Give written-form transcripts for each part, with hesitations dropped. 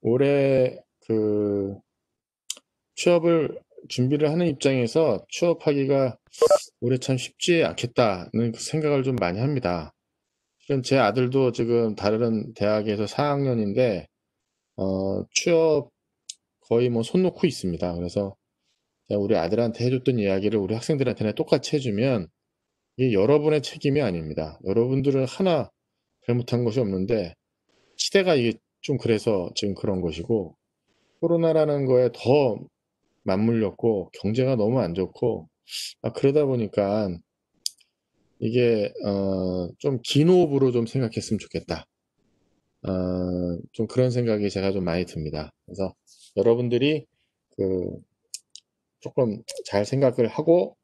올해 취업을 준비를 하는 입장에서 취업하기가 올해 참 쉽지 않겠다는 생각을 좀 많이 합니다. 지금 제 아들도 지금 다른 대학에서 4학년인데, 취업 거의 뭐 손 놓고 있습니다. 그래서 제가 우리 아들한테 해줬던 이야기를 우리 학생들한테는 똑같이 해주면 이게 여러분의 책임이 아닙니다. 여러분들은 하나 잘못한 것이 없는데 시대가 이게 좀 그래서 지금 그런 것이고, 코로나라는 거에 더 맞물렸고 경제가 너무 안 좋고, 그러다 보니까 이게 좀 긴 호흡으로 좀 생각했으면 좋겠다. 좀 그런 생각이 제가 좀 많이 듭니다. 그래서 여러분들이 조금 잘 생각을 하고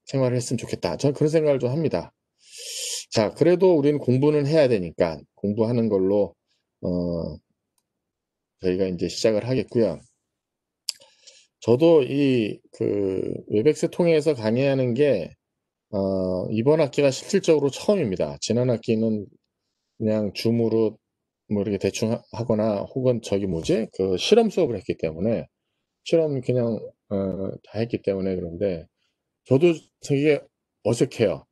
생활을 했으면 좋겠다. 저는 그런 생각을 좀 합니다. 자, 그래도 우리는 공부는 해야 되니까 공부하는 걸로 저희가 이제 시작을 하겠고요. 저도 웹엑스 통해서 강의하는 게 이번 학기가 실질적으로 처음입니다. 지난 학기는 그냥 줌으로 뭐 이렇게 대충 하거나 혹은 실험 수업을 했기 때문에 실험 그냥 다 했기 때문에. 그런데 저도 되게 어색해요.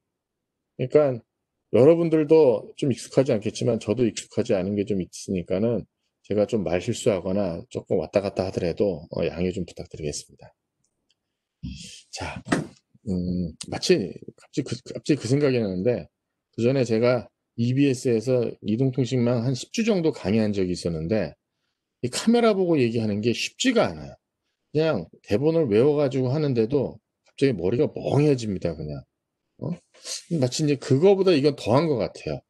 그러니까 여러분들도 좀 익숙하지 않겠지만 저도 익숙하지 않은 게 좀 있으니까는 제가 좀 말 실수하거나 조금 왔다 갔다 하더라도 양해 좀 부탁드리겠습니다. 자, 갑자기 그 생각이 나는데, 그 전에 제가 EBS에서 이동통신망 한 10주 정도 강의한 적이 있었는데, 이 카메라 보고 얘기하는 게 쉽지가 않아요. 그냥 대본을 외워가지고 하는데도 갑자기 머리가 멍해집니다, 그냥. 어? 마치 이제 그거보다 이건 더한 것 같아요.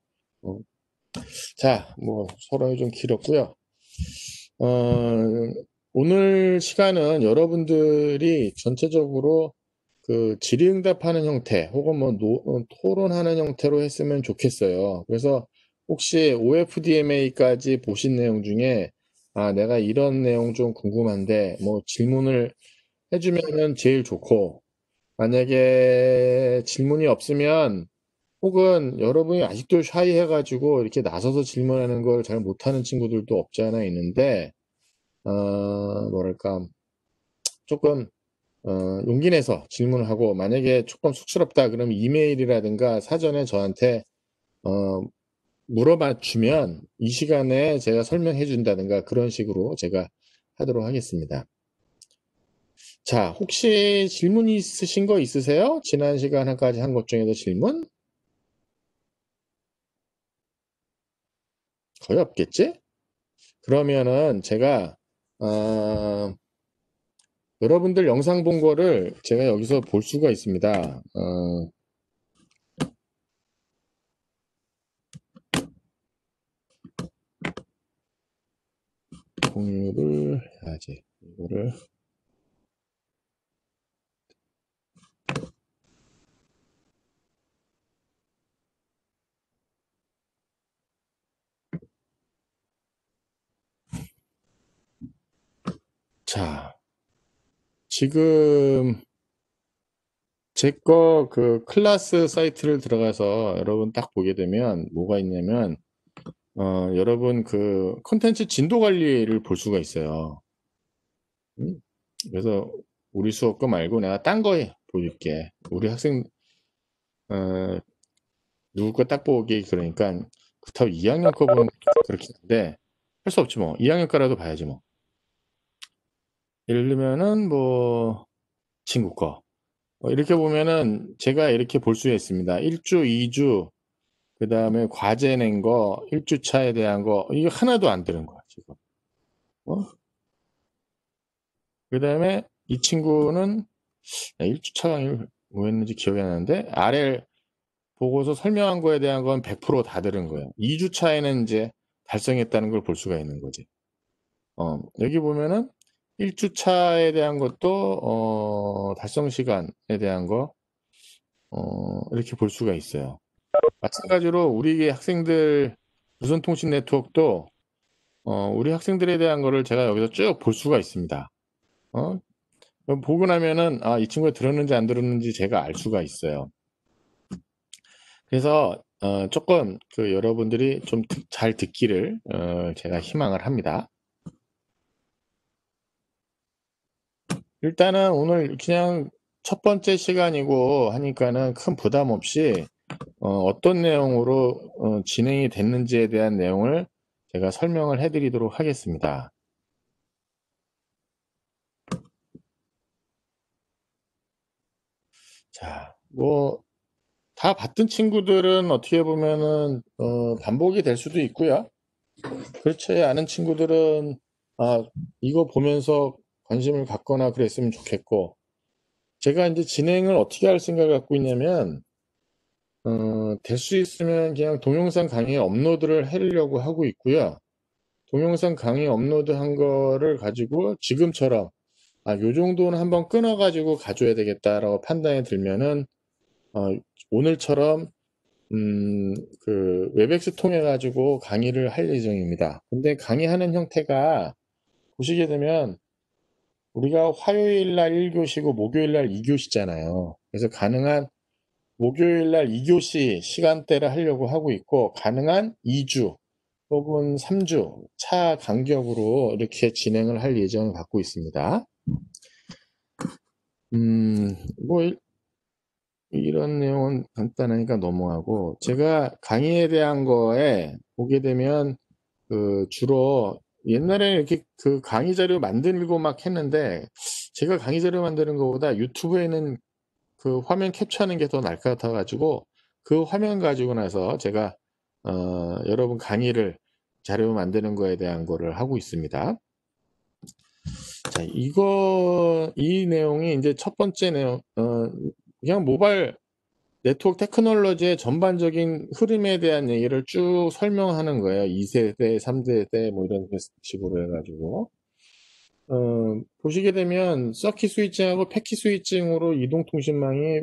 어. 자, 뭐, 서론이 좀 길었고요. 오늘 시간은 여러분들이 전체적으로 질의응답하는 형태 혹은 뭐 토론하는 형태로 했으면 좋겠어요. 그래서 혹시 OFDMA까지 보신 내용 중에 내가 이런 내용 좀 궁금한데 뭐 질문을 해주면은 제일 좋고, 만약에 질문이 없으면 혹은 여러분이 아직도 샤이해가지고 이렇게 나서서 질문하는 걸 잘 못하는 친구들도 없지 않아 있는데, 뭐랄까, 조금 용기 내서 질문을 하고, 만약에 조금 쑥스럽다 그러면 이메일이라든가 사전에 저한테 물어봐 주면 이 시간에 제가 설명해 준다든가 그런 식으로 제가 하도록 하겠습니다. 자, 혹시 질문 있으신 거 있으세요? 지난 시간까지 한 것 중에서 질문? 거의 없겠지? 그러면은 제가 여러분들 영상 본 거를 제가 여기서 볼 수가 있습니다. 공유를 해야지. 이거를. 자, 지금 제 거 클래스 사이트를 들어가서 여러분 딱 보게 되면 뭐가 있냐면, 여러분 콘텐츠 진도 관리를 볼 수가 있어요. 그래서 우리 수업 거 말고 내가 딴 거 보여줄게. 우리 학생, 누구 거 딱 보기 그러니까, 그렇다고 2학년 거 보는 그렇긴 한데, 할 수 없지 뭐. 2학년 거라도 봐야지 뭐. 예를 들면은 뭐, 친구 거. 이렇게 보면은 제가 이렇게 볼 수 있습니다. 1주, 2주, 그 다음에 과제 낸 거, 1주차에 대한 거, 이거 하나도 안 들은 거야, 지금. 그 다음에 이 친구는 1주차 강의를 뭐 했는지 기억이 안 나는데, 아래 보고서 설명한 거에 대한 건 100%다 들은 거예요. 2주차에는 이제 달성했다는 걸 볼 수가 있는 거지. 여기 보면은 1주차에 대한 것도, 달성 시간에 대한 거, 이렇게 볼 수가 있어요. 마찬가지로 우리 학생들 무선통신 네트워크도 우리 학생들에 대한 거를 제가 여기서 쭉 볼 수가 있습니다. 그럼 보고 나면은 이 친구가 들었는지 안 들었는지 제가 알 수가 있어요. 그래서 조금 여러분들이 좀 잘 듣기를 제가 희망을 합니다. 일단은 오늘 그냥 첫 번째 시간이고 하니까는 큰 부담 없이 어떤 내용으로 진행이 됐는지에 대한 내용을 제가 설명을 해 드리도록 하겠습니다. 자, 뭐 다 봤던 친구들은 어떻게 보면은 반복이 될 수도 있고요. 그렇지 않은 친구들은 아, 이거 보면서 관심을 갖거나 그랬으면 좋겠고, 제가 이제 진행을 어떻게 할 생각을 갖고 있냐면 될 수 있으면 그냥 동영상 강의 업로드를 하려고 하고 있고요. 동영상 강의 업로드한 거를 가지고 지금처럼 요 정도는 한번 끊어 가지고 가줘야 되겠다라고 판단이 들면은 어 오늘처럼 웹엑스 통해 가지고 강의를 할 예정입니다. 근데 강의하는 형태가 보시게 되면 우리가 화요일 날 1교시고 목요일 날 2교시잖아요. 그래서 가능한 목요일 날 2교시 시간대를 하려고 하고 있고, 가능한 2주 혹은 3주 차 간격으로 이렇게 진행을 할 예정을 갖고 있습니다. 뭐 이런 내용은 간단하니까 넘어가고, 제가 강의에 대한 거에 보게 되면 주로 옛날에 이렇게 강의 자료 만들고 막 했는데, 제가 강의 자료 만드는 것보다 유튜브에는 화면 캡처하는 게 더 나을 것 같아 가지고 그 화면 가지고 나서 제가 여러분 강의를 자료 만드는 거에 대한 거를 하고 있습니다. 자, 이 내용이 이제 첫 번째 내용, 그냥 모바일 네트워크 테크놀로지의 전반적인 흐름에 대한 얘기를 쭉 설명하는 거예요. 2세대, 3세대 뭐 이런 식으로 해가지고. 보시게 되면 서킷 스위칭하고 패킷 스위칭으로 이동통신망이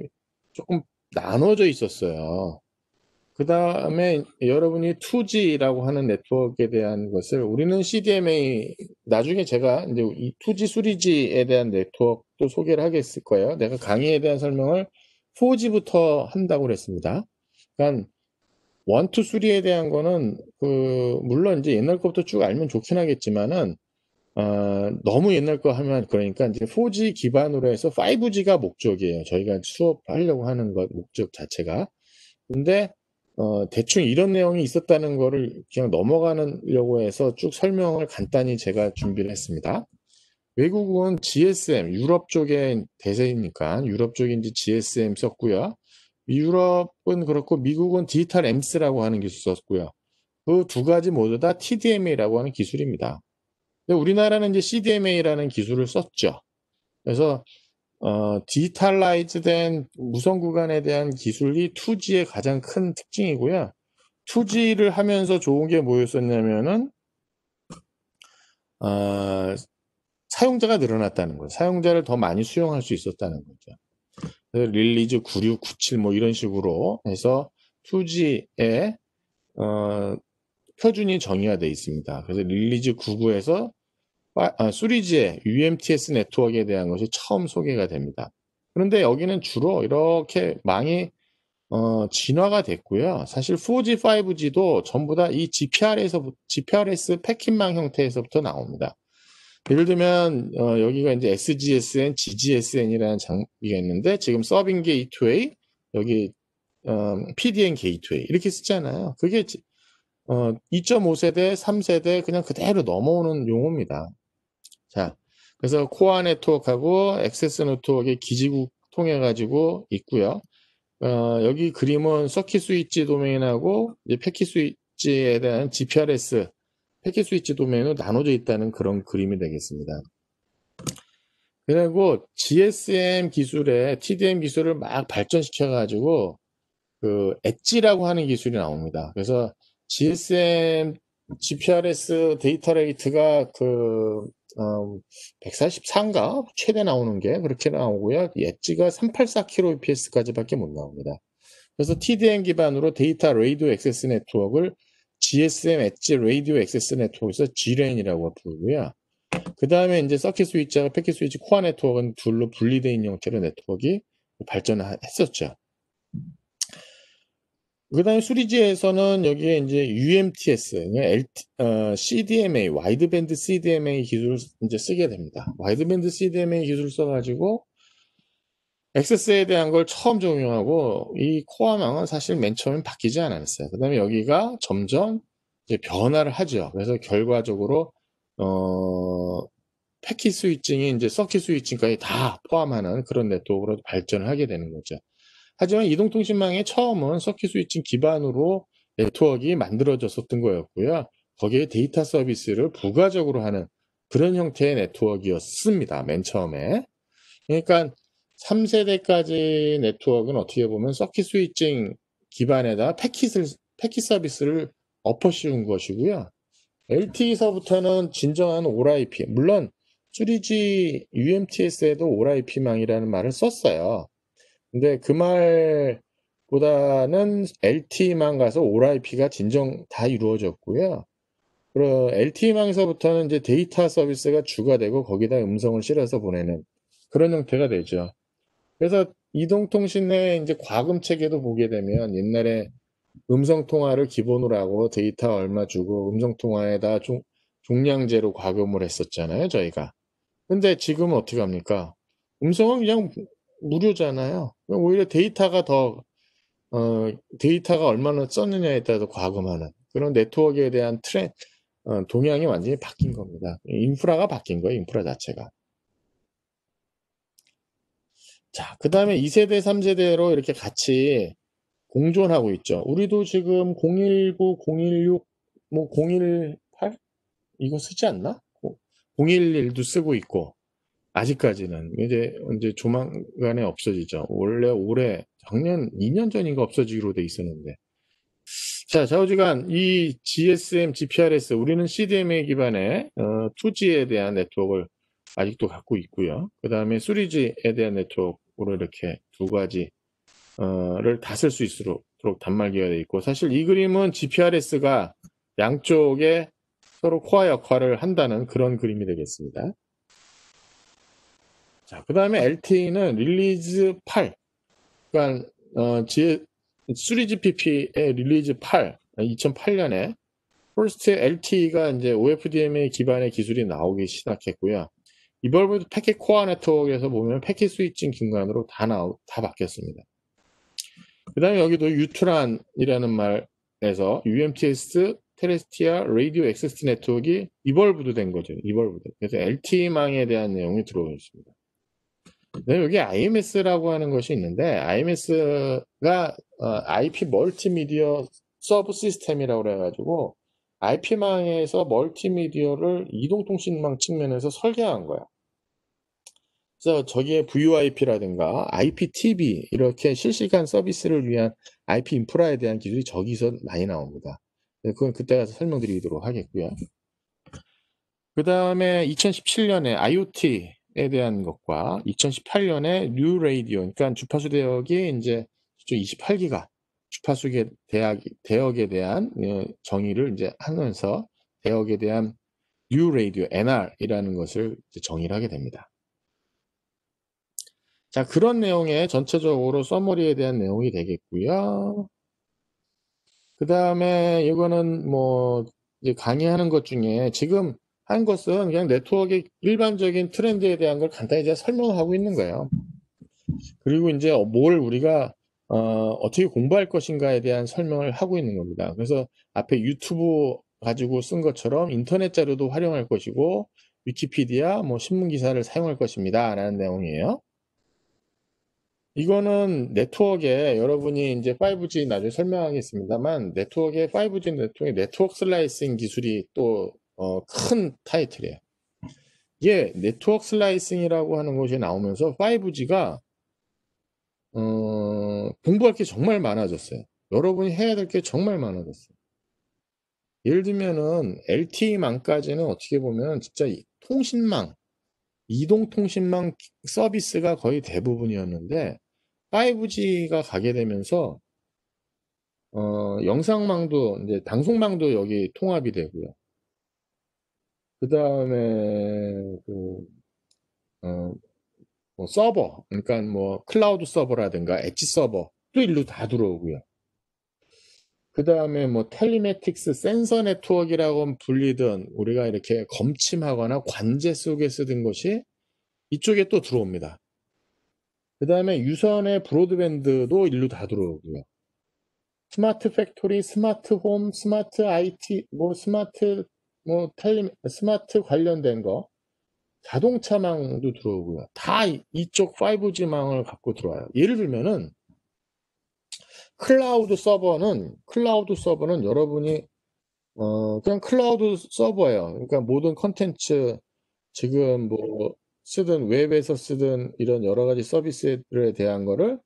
조금 나눠져 있었어요. 그 다음에 여러분이 2G라고 하는 네트워크에 대한 것을 우리는 CDMA, 나중에 제가 이제 이 2G, 3G에 대한 네트워크도 소개를 하겠을 거예요. 내가 강의에 대한 설명을 4G부터 한다고 그랬습니다. 그러니까 1, 2, 3에 대한 거는 물론 이제 옛날 것부터 쭉 알면 좋긴 하겠지만은 너무 옛날 거 하면 그러니까 이제 4G 기반으로 해서 5G가 목적이에요. 저희가 수업하려고 하는 것 목적 자체가. 근데 대충 이런 내용이 있었다는 거를 그냥 넘어가려고 해서 쭉 설명을 간단히 제가 준비를 했습니다. 외국은 GSM, 유럽 쪽의 대세니까 유럽 쪽인지 GSM 썼고요. 유럽은 그렇고 미국은 디지털 엠스라고 하는 기술 썼고요. 그 두 가지 모두 다 TDMA라고 하는 기술입니다. 근데 우리나라는 이제 CDMA라는 기술을 썼죠. 그래서 디지털라이즈된 무선 구간에 대한 기술이 2G의 가장 큰 특징이고요. 2G를 하면서 좋은 게 뭐였었냐면은 어, 사용자가 늘어났다는 거예요. 사용자를 더 많이 수용할 수 있었다는 거죠. 그래서 릴리즈 96, 97 뭐 이런 식으로 해서 2G의 표준이 정의가 되어 있습니다. 그래서 릴리즈 99에서 3G의 UMTS 네트워크에 대한 것이 처음 소개가 됩니다. 그런데 여기는 주로 이렇게 망이 진화가 됐고요. 사실 4G, 5G도 전부 다 이 GPRS 패킷망 형태에서부터 나옵니다. 예를 들면 여기가 이제 SGSN, GGSN이라는 장비가 있는데 지금 서빙 게이트웨이, 여기 PDN 게이트웨이 이렇게 쓰잖아요. 그게 2.5세대, 3세대 그냥 그대로 넘어오는 용어입니다. 자, 그래서 코어 네트워크하고 액세스 네트워크의 기지국 통해 가지고 있고요. 여기 그림은 서킷 스위치 도메인하고 이제 패킷 스위치에 대한 GPRS 패킷 스위치 도메인으로 나눠져 있다는 그런 그림이 되겠습니다. 그리고 GSM 기술에 TDM 기술을 막 발전시켜 가지고 엣지라고 하는 기술이 나옵니다. 그래서 GSM GPRS 데이터 레이트가 144인가 최대 나오는 게 그렇게 나오고요. 엣지가 384kbps까지밖에 못 나옵니다. 그래서 TDM 기반으로 데이터 레이디오 액세스 네트워크를 GSM 엣지 레이디오 액세스 네트워크에서 G랜이라고 부르고요. 그 다음에 이제 서킷 스위치와 패킷 스위치 코어 네트워크는 둘로 분리되어 있는 형태로 네트워크가 발전했었죠. 그다음에 3G에서는 여기에 이제 UMTS, CDMA, 와이드밴드 CDMA 기술을 이제 쓰게 됩니다. 와이드밴드 CDMA 기술을 써가지고 액세스에 대한 걸 처음 적용하고 이 코어망은 사실 맨 처음엔 바뀌지 않았어요. 그다음에 여기가 점점 이제 변화를 하죠. 그래서 결과적으로 패킷 스위칭이 이제 서킷 스위칭까지 다 포함하는 그런 네트워크로 발전을 하게 되는 거죠. 하지만 이동통신망의 처음은 서킷 스위칭 기반으로 네트워크가 만들어졌었던 거였고요. 거기에 데이터 서비스를 부가적으로 하는 그런 형태의 네트워크였습니다. 맨 처음에. 그러니까 3세대까지 네트워크는 어떻게 보면 서킷 스위칭 기반에다 패킷 서비스를 엎어씌운 것이고요. LTE서부터는 진정한 ORIP, 물론 3G UMTS에도 ORIP망이라는 말을 썼어요. 근데 그 말보다는 LTE만 가서 ORIP가 진정 다 이루어졌고요. LTE망에서부터는 이제 데이터 서비스가 주가 되고 거기다 음성을 실어서 보내는 그런 형태가 되죠. 그래서 이동통신의 이제 과금 체계도 보게 되면 옛날에 음성 통화를 기본으로 하고 데이터 얼마 주고 음성 통화에다 종량제로 과금을 했었잖아요, 저희가. 근데 지금은 어떻게 합니까? 음성은 그냥 무료잖아요. 오히려 데이터가 얼마나 썼느냐에 따라서 과금하는 그런 네트워크에 대한 동향이 완전히 바뀐 겁니다. 인프라가 바뀐 거예요, 인프라 자체가. 자, 그 다음에 2세대, 3세대로 이렇게 같이 공존하고 있죠. 우리도 지금 019, 016, 뭐 018? 이거 쓰지 않나? 011도 쓰고 있고, 아직까지는. 이제 조만간에 없어지죠. 원래 올해, 작년, 2년 전인가 없어지기로 돼 있었는데. 자, 좌우지간 이 GSM, GPRS, 우리는 CDMA 기반의 2G에 대한 네트워크를 아직도 갖고 있고요. 그 다음에 3G에 대한 네트워크로 이렇게 두 가지 를 다 쓸 수 있도록 단말기가 되어 있고, 사실 이 그림은 GPRS가 양쪽에 서로 코어 역할을 한다는 그런 그림이 되겠습니다. 자, 그 다음에 LTE는 릴리즈 8, 그러니까 3GPP의 릴리즈 8, 2008년에 퍼스트 LTE가 이제 OFDMA 기반의 기술이 나오기 시작했고요. 이번부터 패킷 코어 네트워크에서 보면 패킷 스위칭 기반으로 다 바뀌었습니다. 그 다음에 여기도 유트란이라는 말에서 UMTS 테레스티아 라디오 액세스 네트워크가 이벌브드 된 거죠. 이벌브드. 그래서 LTE망에 대한 내용이 들어가 있습니다. 네, 여기 IMS라고 하는 것이 있는데 IMS가 IP 멀티미디어 서브 시스템이라고 해가지고 IP망에서 멀티미디어를 이동통신망 측면에서 설계한 거야. 그래서 저기에 VoIP라든가 IPTV 이렇게 실시간 서비스를 위한 IP 인프라에 대한 기술이 저기서 많이 나옵니다. 그건 그때 가서 설명드리도록 하겠고요. 그 다음에 2017년에 IoT에 대한 것과 2018년에 뉴 라디오, 그러니까 주파수 대역이 이제 28기가 주파수 대역에 대한 정의를 이제 하면서 대역에 대한 뉴 라디오 NR이라는 것을 정의를 하게 됩니다. 자, 그런 내용의 전체적으로 서머리에 대한 내용이 되겠고요. 그 다음에 이거는 뭐 이제 강의하는 것 중에 지금 한 것은 그냥 네트워크의 일반적인 트렌드에 대한 걸 간단히 이제 설명하고 있는 거예요. 그리고 이제 뭘 우리가 어떻게 공부할 것인가에 대한 설명을 하고 있는 겁니다. 그래서 앞에 유튜브 가지고 쓴 것처럼 인터넷 자료도 활용할 것이고 위키피디아, 뭐 신문 기사를 사용할 것입니다. 라는 내용이에요. 이거는 네트워크에 여러분이 이제 5G 나중에 설명하겠습니다만 네트워크의 5G 네트워크 슬라이싱 기술이 또 큰 타이틀이에요. 이게 네트워크 슬라이싱이라고 하는 것이 나오면서 5G가 공부할 게 정말 많아졌어요. 여러분이 해야 될 게 정말 많아졌어요. 예를 들면은 LTE망까지는 어떻게 보면 진짜 이동통신망 서비스가 거의 대부분이었는데 5G가 가게 되면서 영상망도 이제 방송망도 여기 통합이 되고요. 그 다음에 뭐 서버, 그러니까 뭐 클라우드 서버라든가 엣지 서버도 일로 다 들어오고요. 그 다음에 뭐 텔리매틱스 센서 네트워크라고 불리던 우리가 이렇게 검침하거나 관제 속에 쓰던 것이 이쪽에 또 들어옵니다. 그 다음에 유선의 브로드밴드도 일로 다 들어오고요. 스마트 팩토리, 스마트 홈, 스마트 IT, 뭐 스마트 스마트 관련된 거, 자동차망도 들어오고요. 다 이쪽 5G망을 갖고 들어와요. 예를 들면은 클라우드 서버는 여러분이 그냥 클라우드 서버예요. 그러니까 모든 컨텐츠 지금 뭐 쓰든 웹에서 쓰든 이런 여러 가지 서비스들에 대한 거를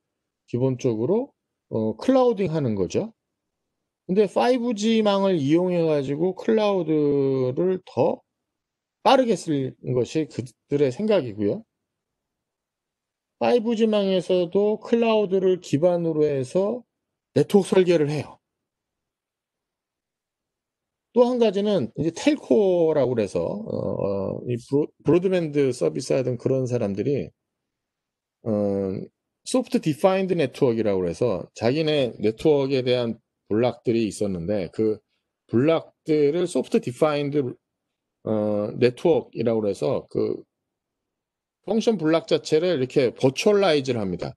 기본적으로 클라우딩 하는 거죠. 근데 5G망을 이용해 가지고 클라우드를 더 빠르게 쓰는 것이 그들의 생각이고요. 5G망에서도 클라우드를 기반으로 해서 네트워크 설계를 해요. 또 한 가지는 이제 텔코라고 그래서 이 브로드밴드 서비스 하던 그런 사람들이 소프트 디파인드 네트워크라고 그래서 자기네 네트워크에 대한 블락들이 있었는데 그 블락들을 소프트 디파인드 네트워크라고 그래서 그 펑션 블락 자체를 이렇게 버추얼라이즈를 합니다.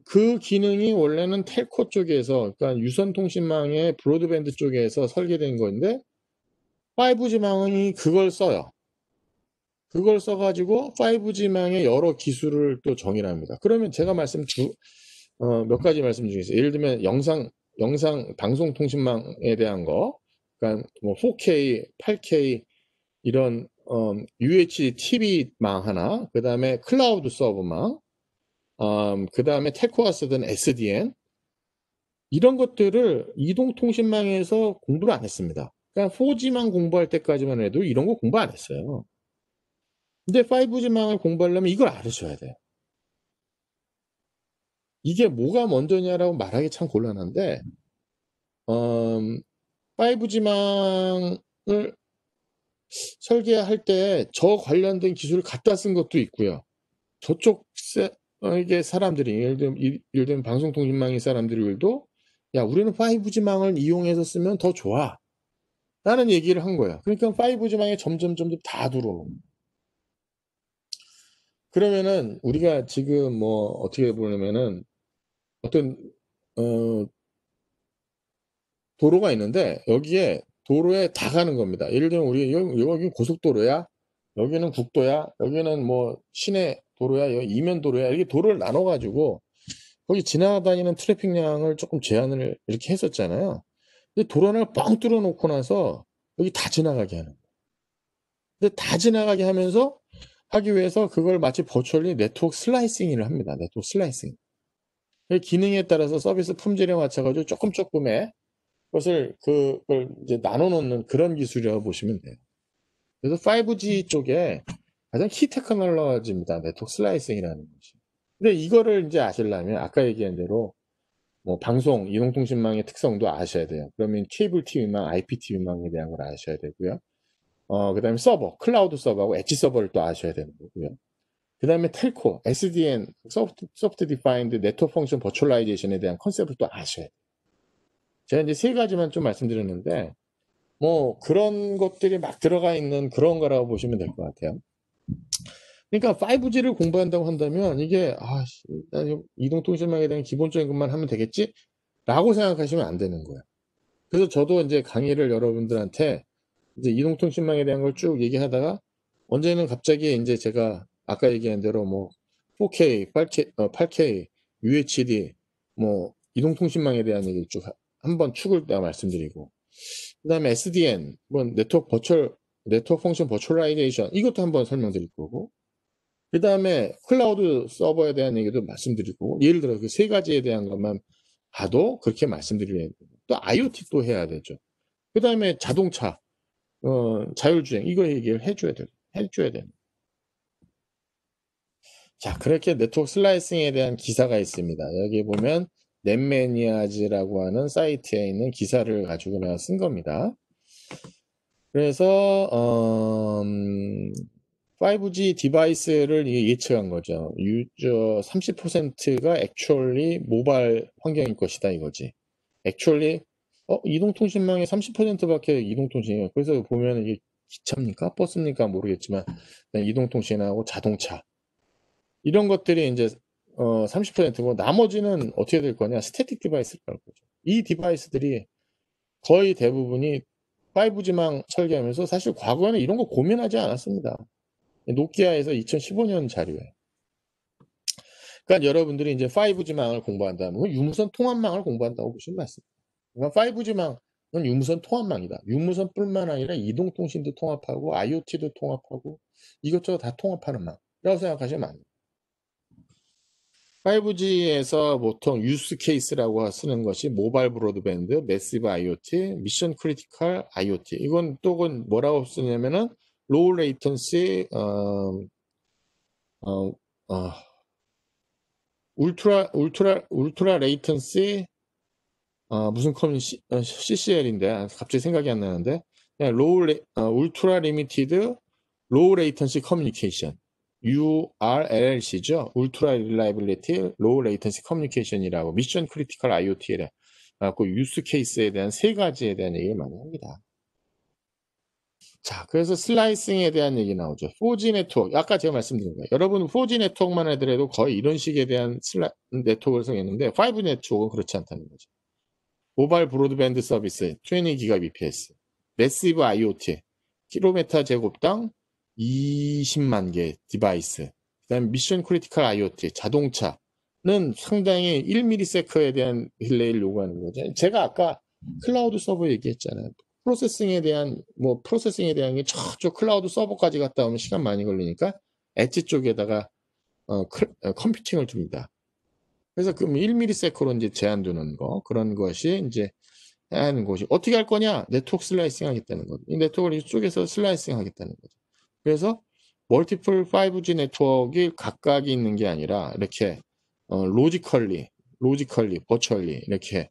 그 기능이 원래는 텔코 쪽에서 그러니까 유선통신망의 브로드밴드 쪽에서 설계된 건데 5G망이 그걸 써요. 그걸 써가지고 5G망의 여러 기술을 또 정의를 합니다. 그러면 제가 몇 가지 말씀 중에 있어요. 예를 들면 영상 방송통신망에 대한 거, 그러니까 뭐 4K, 8K 이런 UHD TV망 하나, 그 다음에 클라우드 서버망, 그 다음에 텔코가 쓰던 SDN 이런 것들을 이동통신망에서 공부를 안 했습니다. 그러니까 4G망 공부할 때까지만 해도 이런 거 공부 안 했어요. 근데 5G망을 공부하려면 이걸 알으셔야 돼요. 이게 뭐가 먼저냐라고 말하기 참 곤란한데 5G망을 설계할 때 저 관련된 기술을 갖다 쓴 것도 있고요. 저쪽 이게 사람들이 예를 들면 방송통신망의 사람들도 야 우리는 5G망을 이용해서 쓰면 더 좋아 라는 얘기를 한 거예요. 그러니까 5G망에 점점 다 들어오는 거예요. 그러면은 우리가 지금 뭐 어떻게 보냐면은 어떤 도로가 있는데 여기에 도로에 다 가는 겁니다. 예를 들면 우리 여기 고속도로야, 여기는 국도야, 여기는 뭐 시내 도로야, 여기 이면도로야 이렇게 도로를 나눠가지고 거기 지나다니는 트래픽량을 조금 제한을 이렇게 했었잖아요. 근데 도로 하나를 뻥 뚫어놓고 나서 여기 다 지나가게 하는 거예요. 근데 다 지나가게 하면서 하기 위해서 그걸 마치 버추얼리 네트워크 슬라이싱을 합니다. 네트워크 슬라이싱. 그 기능에 따라서 서비스 품질에 맞춰가지고 조금의 그걸 이제 나눠 놓는 그런 기술이라고 보시면 돼요. 그래서 5G 쪽에 가장 키 테크놀로지입니다. 네트워크 슬라이싱이라는 것이. 근데 이거를 이제 아시려면 아까 얘기한 대로 뭐 방송, 이동통신망의 특성도 아셔야 돼요. 그러면 케이블 TV망, IPTV망에 대한 걸 아셔야 되고요. 그다음에 서버, 클라우드 서버하고 엣지 서버를 또 아셔야 되는 거고요. 그다음에 텔코, SDN, 소프트 디파인드 네트워크 펑션 버추얼라이제이션에 대한 컨셉을 또 아셔야 돼요. 제가 이제 세 가지만 좀 말씀드렸는데 뭐 그런 것들이 막 들어가 있는 그런 거라고 보시면 될 것 같아요. 그러니까 5G를 공부한다고 한다면 이게 이동통신망에 대한 기본적인 것만 하면 되겠지? 라고 생각하시면 안 되는 거예요. 그래서 저도 이제 강의를 여러분들한테 이제 이동통신망에 대한 걸 쭉 얘기하다가 언제는 갑자기 이제 제가 아까 얘기한 대로 뭐 4K, 8K, UHD 뭐 이동통신망에 대한 얘기를 쭉 한번 축을 다 말씀드리고 그다음에 SDN, 뭐 네트워크 펑션 버추얼라이제이션 이것도 한번 설명드릴 거고 그다음에 클라우드 서버에 대한 얘기도 말씀드리고 예를 들어 그 세 가지에 대한 것만 봐도 그렇게 말씀드려야 되고 또 IoT 또 해야 되죠. 그다음에 자동차 자율주행 이거 얘기를 해줘야 돼요. 자 그렇게 네트워크 슬라이싱에 대한 기사가 있습니다. 여기 보면 넷매니아즈라고 하는 사이트에 있는 기사를 가지고 내가 쓴 겁니다. 그래서 5G 디바이스를 예측한 거죠. 유저 30%가 액츄얼리 모바일 환경일 것이다 이거지. 액츄얼리 이동통신망의 30%밖에 이동통신이에요. 그래서 보면 이게 기차입니까? 버스입니까? 모르겠지만 이동통신하고 자동차 이런 것들이 이제 30%고 나머지는 어떻게 될 거냐? 스태틱 디바이스라고 거죠. 이 디바이스들이 거의 대부분이 5G망 설계하면서 사실 과거에는 이런 거 고민하지 않았습니다. 노키아에서 2015년 자료예요. 그러니까 여러분들이 이제 5G망을 공부한다면 유무선 통합망을 공부한다고 보시면 맞습니다. 그러니까 5G망은 유무선 통합망이다. 유무선뿐만 아니라 이동통신도 통합하고 IoT도 통합하고 이것저것 다 통합하는 망이라고 생각하시면 안 돼요. 5G에서 보통 유스 케이스라고 쓰는 것이 모바일 브로드밴드, 매시브 IoT, 미션 크리티컬 IoT. 이건 또 뭐라고 쓰냐면은 로우 레이턴시, 울트라 레이턴시, 무슨 CCL인데 갑자기 생각이 안 나는데 그냥 울트라 리미티드 로우 레이턴시 커뮤니케이션 URLLC죠. 울트라 릴라이빌리티 로우 레이턴시 커뮤니케이션이라고 미션 크리티컬 IoT에 그 유스 케이스에 대한 세 가지에 대한 얘기를 많이 합니다. 자, 그래서 슬라이싱에 대한 얘기 나오죠. 4G 네트워크. 아까 제가 말씀드린 거예요. 여러분 4G 네트워크만 하더라도 거의 이런 식에 대한 네트워크를 정했는데 5G 네트워크는 그렇지 않다는 거죠. 모바일 브로드밴드 서비스 20GBps, 매시브 IoT, 킬로미터 제곱당 20만 개 디바이스, 그다음 미션 크리티컬 IoT, 자동차는 상당히 1ms에 대한 딜레이를 요구하는 거죠. 제가 아까 클라우드 서버 얘기했잖아요. 프로세싱에 대한 게 저쪽 클라우드 서버까지 갔다 오면 시간 많이 걸리니까 엣지 쪽에다가 컴퓨팅을 줍니다. 그래서 그럼 1ms로 이제 제한두는 거 그런 것이 이제 해야 하는 것이 어떻게 할 거냐? 네트워크 슬라이싱 하겠다는 거죠. 이 네트워크를 이쪽에서 슬라이싱 하겠다는 거죠. 그래서 멀티플 5G 네트워크가 각각이 있는 게 아니라 이렇게 로지컬리, 버추얼리 이렇게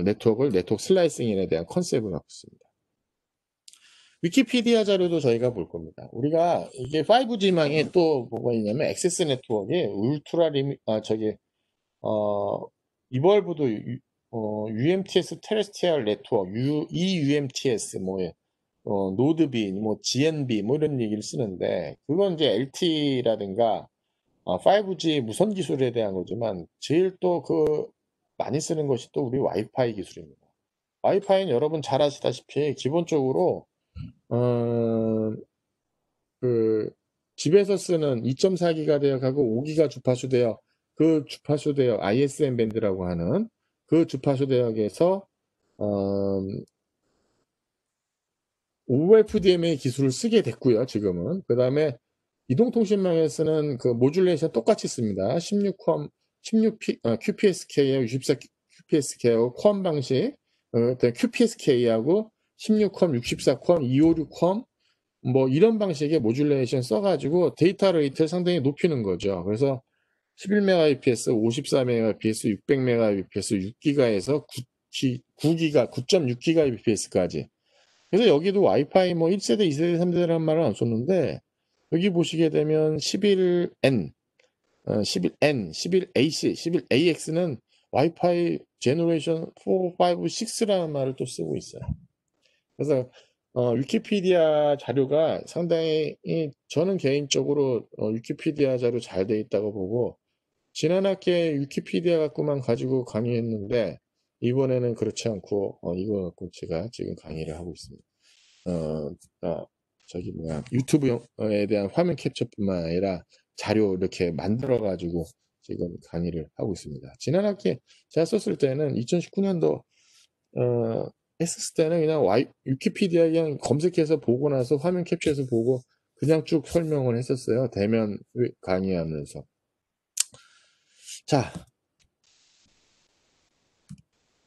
네트워크 슬라이싱에 대한 컨셉을 갖고 있습니다. 위키피디아 자료도 저희가 볼 겁니다. 우리가 이게 5G망에 또 뭐가 있냐면 액세스 네트워크에 울트라 이벌브도 UMTS 테레스트리얼 네트워크, EUMTS, 노드비, GNB, 이런 얘기를 쓰는데, 그건 이제 LTE라든가, 5G 무선 기술에 대한 거지만, 제일 또 많이 쓰는 것이 또 우리 와이파이 기술입니다. 와이파이는 여러분 잘 아시다시피, 기본적으로, 어, 집에서 쓰는 2.4기가 대역하고 5기가 주파수 대역, 그 주파수 대역 ISM 밴드라고 하는 그 주파수 대역에서 OFDMA 기술을 쓰게 됐고요. 지금은 그 다음에 이동통신망에서는 그 모듈레이션 똑같이 씁니다. QPSK하고 64 QPSK하고 컴 방식, QPSK하고 16컴, 64컴, 256컴 이런 방식의 모듈레이션 써가지고 데이터 레이트를 상당히 높이는 거죠. 그래서 11Mbps, 54Mbps, 600Mbps, 6기가에서 9.6GBps까지. 그래서 여기도 와이파이 1세대, 2세대, 3세대라는 말은 안 썼는데 여기 보시게 되면 11N, 11N, 11AC, 11AX는 와이파이 제너레이션 4, 5, 6라는 말을 또 쓰고 있어요. 그래서 위키피디아 자료가 상당히 저는 개인적으로 위키피디아 자료 잘 돼 있다고 보고 지난 학기에 위키피디아 갖고만 가지고 강의했는데 이번에는 그렇지 않고 이거 갖고 제가 지금 강의를 하고 있습니다. 유튜브에 대한 화면 캡처뿐만 아니라 자료 이렇게 만들어 가지고 지금 강의를 하고 있습니다. 지난 학기에 제가 썼을 때는 2019년도 했을 때는 그냥 위키피디아 그냥 검색해서 보고 나서 화면 캡처해서 보고 그냥 쭉 설명을 했었어요. 대면 강의하면서. 자,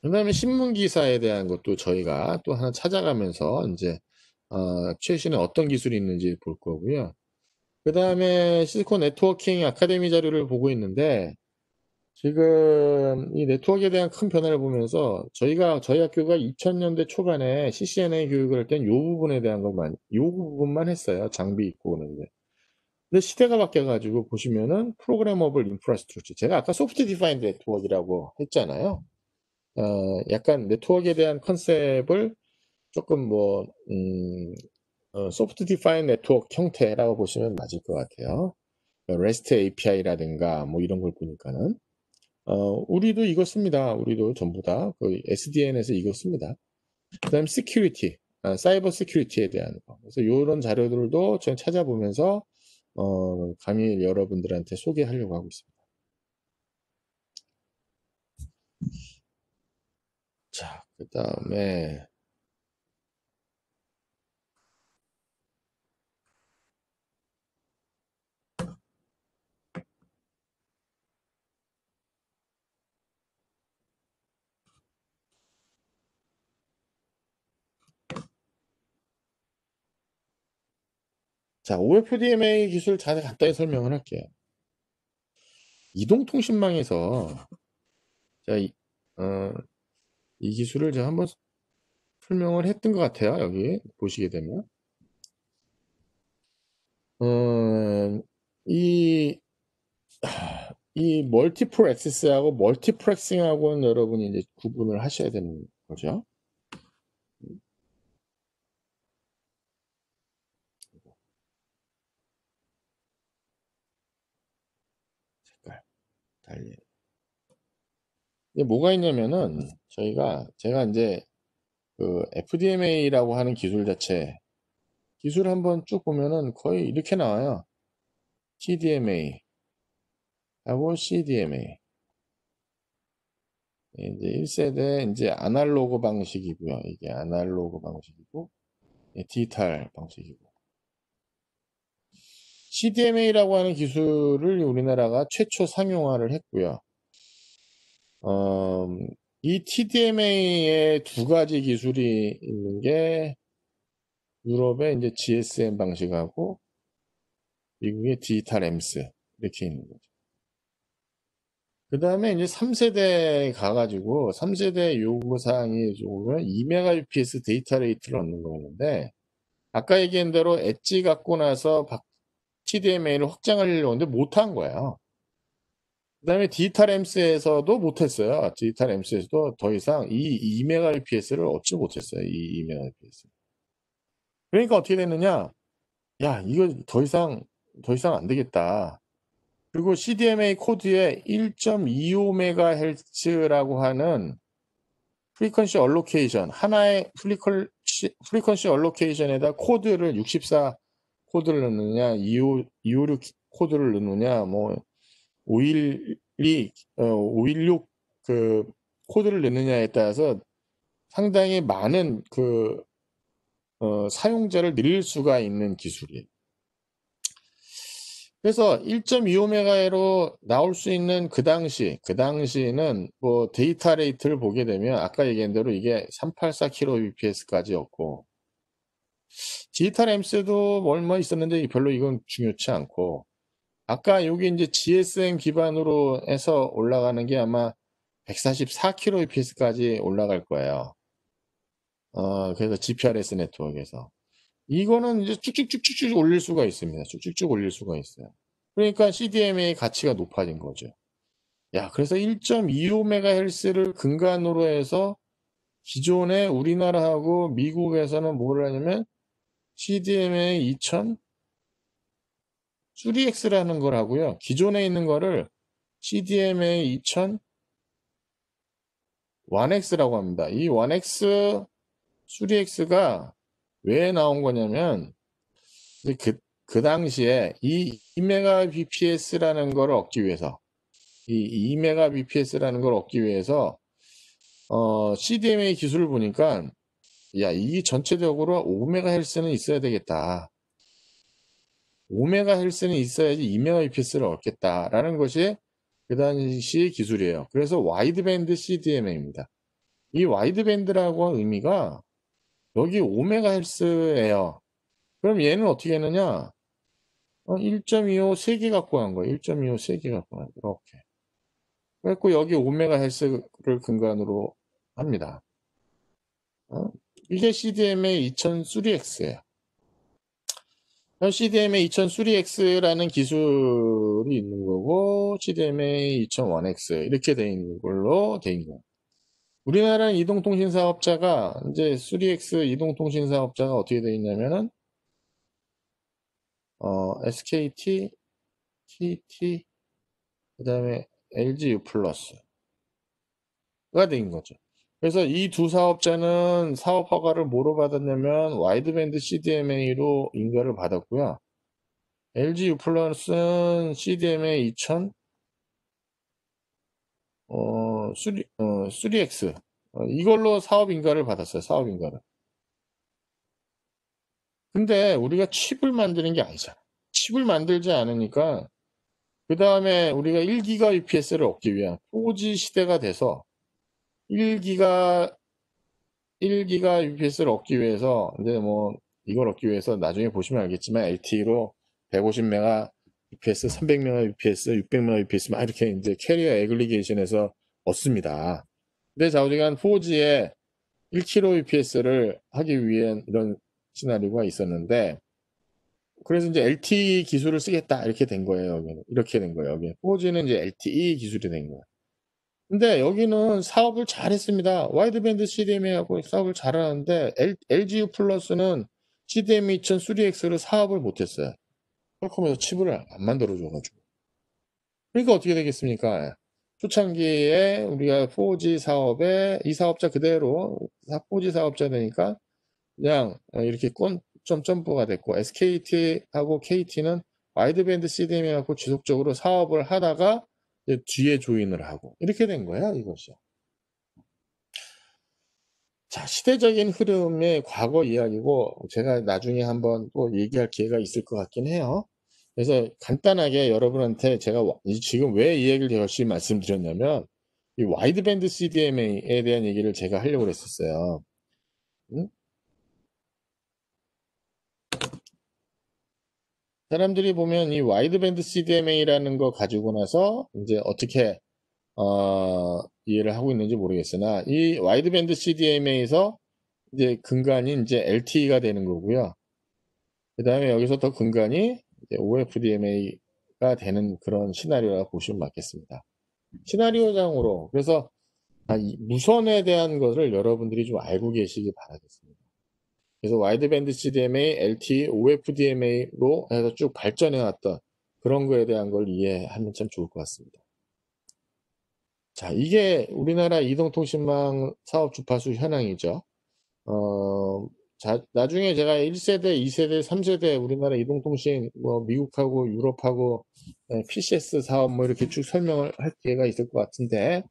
그 다음에 신문 기사에 대한 것도 저희가 또 하나 찾아가면서 이제 최신에 어떤 기술이 있는지 볼 거고요. 그 다음에 시스코 네트워킹 아카데미 자료를 보고 있는데 지금 이 네트워크에 대한 큰 변화를 보면서 저희 학교가 2000년대 초반에 CCNA 교육을 할 땐 이 부분에 대한 이 부분만 했어요. 장비 있고 그러는데. 근데 시대가 바뀌어가지고 보시면은 프로그래머블 인프라스트럭처. 제가 아까 소프트 디파인드 네트워크라고 했잖아요. 약간 네트워크에 대한 컨셉을 조금 소프트 디파인 네트워크 형태라고 보시면 맞을 것 같아요. REST API라든가 뭐 이런 걸 보니까는 우리도 이거 씁니다. 우리도 전부 다 그 SDN에서 이거 씁니다. 그다음 시큐리티, 사이버 시큐리티에 대한 거. 그래서 이런 자료들도 저는 찾아보면서 강의 여러분들한테 소개하려고 하고 있습니다. 자, 그다음에 자, OFDMA 기술 자세 간단히 설명을 할게요. 이동통신망에서 자, 이 기술을 제가 한번 설명을 했던 것 같아요. 여기 보시게 되면 어, 이, 이 멀티플 액세스하고 멀티플렉싱하고는 여러분이 이제 구분을 하셔야 되는 거죠. 색깔 달리. 이게 뭐가 있냐면은 제가 이제 그 FDMA라고 하는 기술 자체 기술 한번 쭉 보면은 거의 이렇게 나와요. TDMA 하고 CDMA. 이제 1세대 이제 아날로그 방식이고요. 이게 아날로그 방식이고 디지털 방식이고. CDMA라고 하는 기술을 우리나라가 최초 상용화를 했고요. 어, 이 TDMA의 두 가지 기술이 있는 게 유럽의 이제 GSM 방식하고 미국의 디지털 엠스 이렇게 있는 거죠. 그 다음에 이제 3세대 가가지고 3세대 요구사항이 조금 2Mbps 데이터 레이트를 얻는 거였는데 아까 얘기한 대로 엣지 갖고 나서 TDMA를 확장하려고 했는데 못한 거예요. 그 다음에 디지털 엠스에서도 못했어요. 디지털 엠스에서도 더 이상 이 2Mbps를 얻지 못했어요. 이 2Mbps. 그러니까 어떻게 됐느냐? 야, 이거 더 이상 안 되겠다. 그리고 CDMA 코드에 1.25MHz라고 하는 프리퀀시 얼로케이션, 하나의 프리퀀시 얼로케이션에다 코드를 64 코드를 넣느냐, 256 코드를 넣느냐, 뭐, 512, 516 그 코드를 넣느냐에 따라서 상당히 많은 사용자를 늘릴 수가 있는 기술이에요. 그래서 1.25메가로 나올 수 있는 그 당시는 뭐 데이터 레이트를 보게 되면 아까 얘기한 대로 이게 384kbps까지였고 디지털 엠스도 얼마 있었는데 별로 이건 중요치 않고 아까 여기 이제 GSM 기반으로 해서 올라가는 게 아마 144kbps까지 올라갈 거예요. 그래서 GPRS 네트워크에서 이거는 이제 쭉쭉쭉쭉 올릴 수가 있습니다. 쭉쭉쭉 올릴 수가 있어요. 그러니까 CDMA 가치가 높아진 거죠. 야, 그래서 1.25MHz를 근간으로 해서 기존에 우리나라하고 미국에서는 뭘 하냐면 CDMA 2000 3X라는 걸 하고요. 기존에 있는 거를 CDMA 2000 1X라고 합니다. 이 1X 3X가 왜 나온 거냐면 그 당시에 이 2Mbps라는 걸 얻기 위해서 이 2Mbps라는 걸 얻기 위해서 CDMA 기술을 보니까 야, 이 전체적으로 5MHz는 있어야 되겠다. 5MHz는 있어야지 2Mbps를 얻겠다라는 것이 그 당시 기술이에요. 그래서 와이드밴드 CDMA입니다. 이 와이드밴드라고 하는 의미가 여기 5MHz예요. 그럼 얘는 어떻게 했느냐? 1.25 3개 갖고 간 거예요. 1.25 3개 갖고 간 거예요. 이렇게. 그래갖고 여기 5MHz를 근간으로 합니다. 이게 CDMA 2003X예요. CDMA 2003X라는 기술이 있는 거고 CDMA 2001X 이렇게 돼 있는 걸로 돼 있는 거예요. 우리나라 이동통신 사업자가 이제 3X 이동통신 사업자가 어떻게 되어 있냐면은 SKT, TT, 그다음에 LG U 플러스가 된 거죠. 그래서 이 두 사업자는 사업 허가를 뭐로 받았냐면 와이드밴드 CDMA로 인가를 받았고요. LG U 플러스는 CDMA 2000 3X 이걸로 사업 인가를 받았어요. 사업 인가를. 근데 우리가 칩을 만드는 게 아니잖아. 칩을 만들지 않으니까 그 다음에 우리가 1기가 UPS를 얻기 위한 4G 시대가 돼서 1기가 UPS를 얻기 위해서 이제 뭐 이걸 얻기 위해서 나중에 보시면 알겠지만 LTE로 150메가 UPS, 300메가 UPS, 600메가 UPS 막 이렇게 이제 캐리어 애글리게이션에서 얻습니다. 근데 좌우지간 4G에 1kg UPS를 하기 위한 이런 시나리오가 있었는데 그래서 이제 LTE 기술을 쓰겠다 이렇게 된 거예요. 여기는 이렇게 된 거예요. 여기 4G는 이제 LTE 기술이 된 거예요. 근데 여기는 사업을 잘했습니다. 와이드밴드 CDMA하고 사업을 잘하는데 LGU 플러스는 CDMA 2000 3X를 사업을 못했어요. 퀄컴에서 칩을 안 만들어줘가지고. 그러니까 어떻게 되겠습니까? 초창기에 우리가 4G 사업에 이 사업자 그대로 4G 사업자 되니까 그냥 이렇게 좀 점프가 됐고 SKT하고 KT는 와이드밴드 CDMA하고 지속적으로 사업을 하다가 이제 뒤에 조인을 하고 이렇게 된 거야 이것이. 자, 시대적인 흐름의 과거 이야기고 제가 나중에 한번 또 얘기할 기회가 있을 것 같긴 해요. 그래서 간단하게 여러분한테 제가 지금 왜 이 얘기를 열심히 말씀드렸냐면 이 와이드밴드 CDMA에 대한 얘기를 제가 하려고 했었어요. 응? 사람들이 보면 이 와이드밴드 CDMA라는 거 가지고 나서 이제 어떻게 이해를 하고 있는지 모르겠으나 이 와이드밴드 CDMA에서 이제 근간이 이제 LTE가 되는 거고요. 그 다음에 여기서 더 근간이 이제 OFDMA가 되는 그런 시나리오라고 보시면 맞겠습니다. 시나리오장으로 그래서 이 무선에 대한 것을 여러분들이 좀 알고 계시기 바라겠습니다. 그래서 와이드밴드 CDMA, LTE, OFDMA로 해서 쭉 발전해 왔던 그런 거에 대한 걸 이해하면 참 좋을 것 같습니다. 자, 이게 우리나라 이동통신망 사업 주파수 현황이죠. 나중에 제가 1세대, 2세대, 3세대 우리나라 이동통신, 뭐, 미국하고 유럽하고 PCS 사업 뭐 이렇게 쭉 설명을 할 기회가 있을 것 같은데,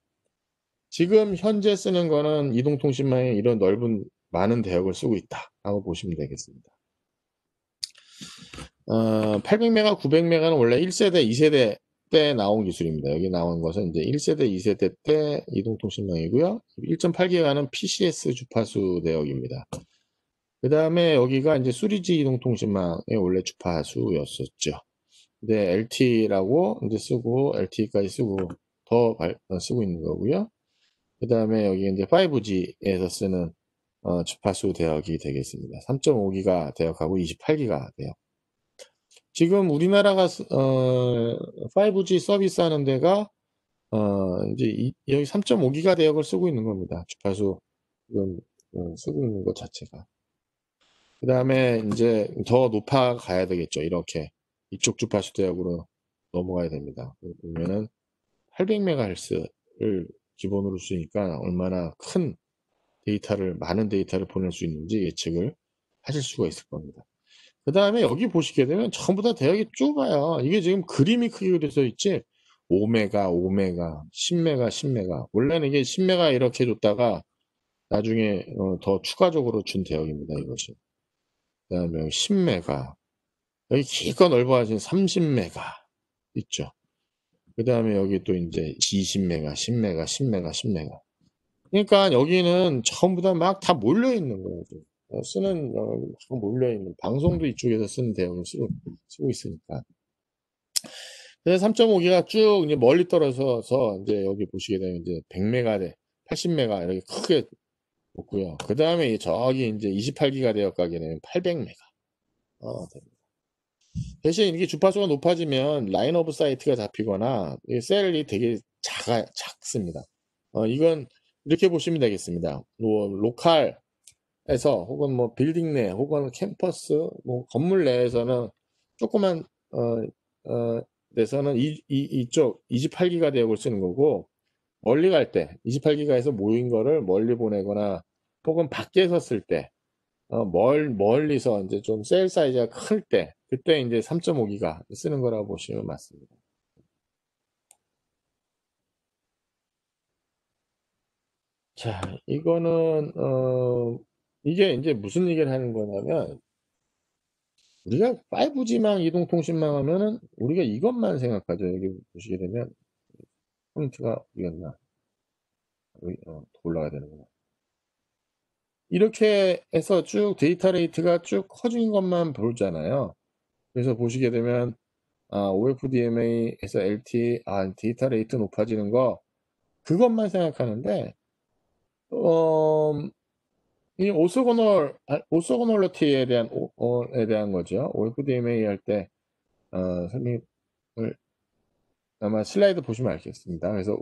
지금 현재 쓰는 거는 이동통신망에 이런 넓은, 많은 대역을 쓰고 있다. 라고 보시면 되겠습니다. 800메가, 900메가는 원래 1세대, 2세대 때 나온 기술입니다. 여기 나온 것은 이제 1세대, 2세대 때 이동통신망이고요. 1.8기가는 PCS 주파수 대역입니다. 그 다음에 여기가 이제 3G 이동통신망의 원래 주파수였었죠. 근데 LTE라고 이제 쓰고, LTE까지 쓰고, 쓰고 있는 거고요. 그 다음에 여기 이제 5G에서 쓰는 주파수 대역이 되겠습니다. 3.5기가 대역하고 28기가 대역. 지금 우리나라가 5G 서비스 하는 데가 이제 여기 3.5기가 대역을 쓰고 있는 겁니다. 주파수 지금 쓰고 있는 것 자체가. 그 다음에 이제 더 높아 가야 되겠죠. 이렇게 이쪽 주파수 대역으로 넘어가야 됩니다. 보면은 800MHz를 기본으로 쓰니까 얼마나 큰 데이터를 많은 데이터를 보낼 수 있는지 예측을 하실 수가 있을 겁니다. 그 다음에 여기 보시게 되면 전부 다 대역이 좁아요. 이게 지금 그림이 크게 그려져 있지 5메가, 5메가, 10메가, 10메가 원래는 이게 10메가 이렇게 줬다가 나중에 더 추가적으로 준 대역입니다. 이것이. 그 다음에 10메가 여기 기껏 넓어가진 30메가 있죠. 그 다음에 여기 또 이제 20메가, 10메가, 10메가, 10메가. 그러니까 여기는 전부 다 막 다 몰려 있는 거예요. 쓰는 몰려 있는 방송도 이쪽에서 쓰는 대역을 쓰고 있으니까. 그래서 3.5기가 쭉 이제 멀리 떨어져서 이제 여기 보시게 되면 이제 100메가 대 80메가 이렇게 크게 높고요. 그 다음에 저기 이제 28기가 대역 가게 되면 800메가 됩니다. 대신 이게 주파수가 높아지면 라인 오브 사이트가 잡히거나 셀이 되게 작습니다. 이건 이렇게 보시면 되겠습니다. 뭐 로컬에서 혹은 뭐 빌딩 내 혹은 캠퍼스 뭐 건물 내에서는 조그만 데서는 이쪽 28기가 대역을 쓰는 거고, 멀리 갈 때 28기가에서 모인 거를 멀리 보내거나 혹은 밖에서 쓸 때 멀리서 이제 좀 셀 사이즈가 클 때 그때 이제 3.5기가 쓰는 거라고 보시면 맞습니다. 자, 이거는 이게 이제 무슨 얘기를 하는 거냐면, 우리가 5G망 이동통신망 하면은 우리가 이것만 생각하죠. 여기 보시게 되면 포인트가 어디였나? 여기 더 올라가야 되는구나. 이렇게 해서 쭉 데이터 레이트가 쭉 커진 것만 보잖아요. 그래서 보시게 되면 OFDMA에서 LTE 데이터 레이트 높아지는 거, 그것만 생각하는데 이 오소고널리티에 대한 에 대한 거죠. OFDMA 할 때 설명을 아마 슬라이드 보시면 알겠습니다. 그래서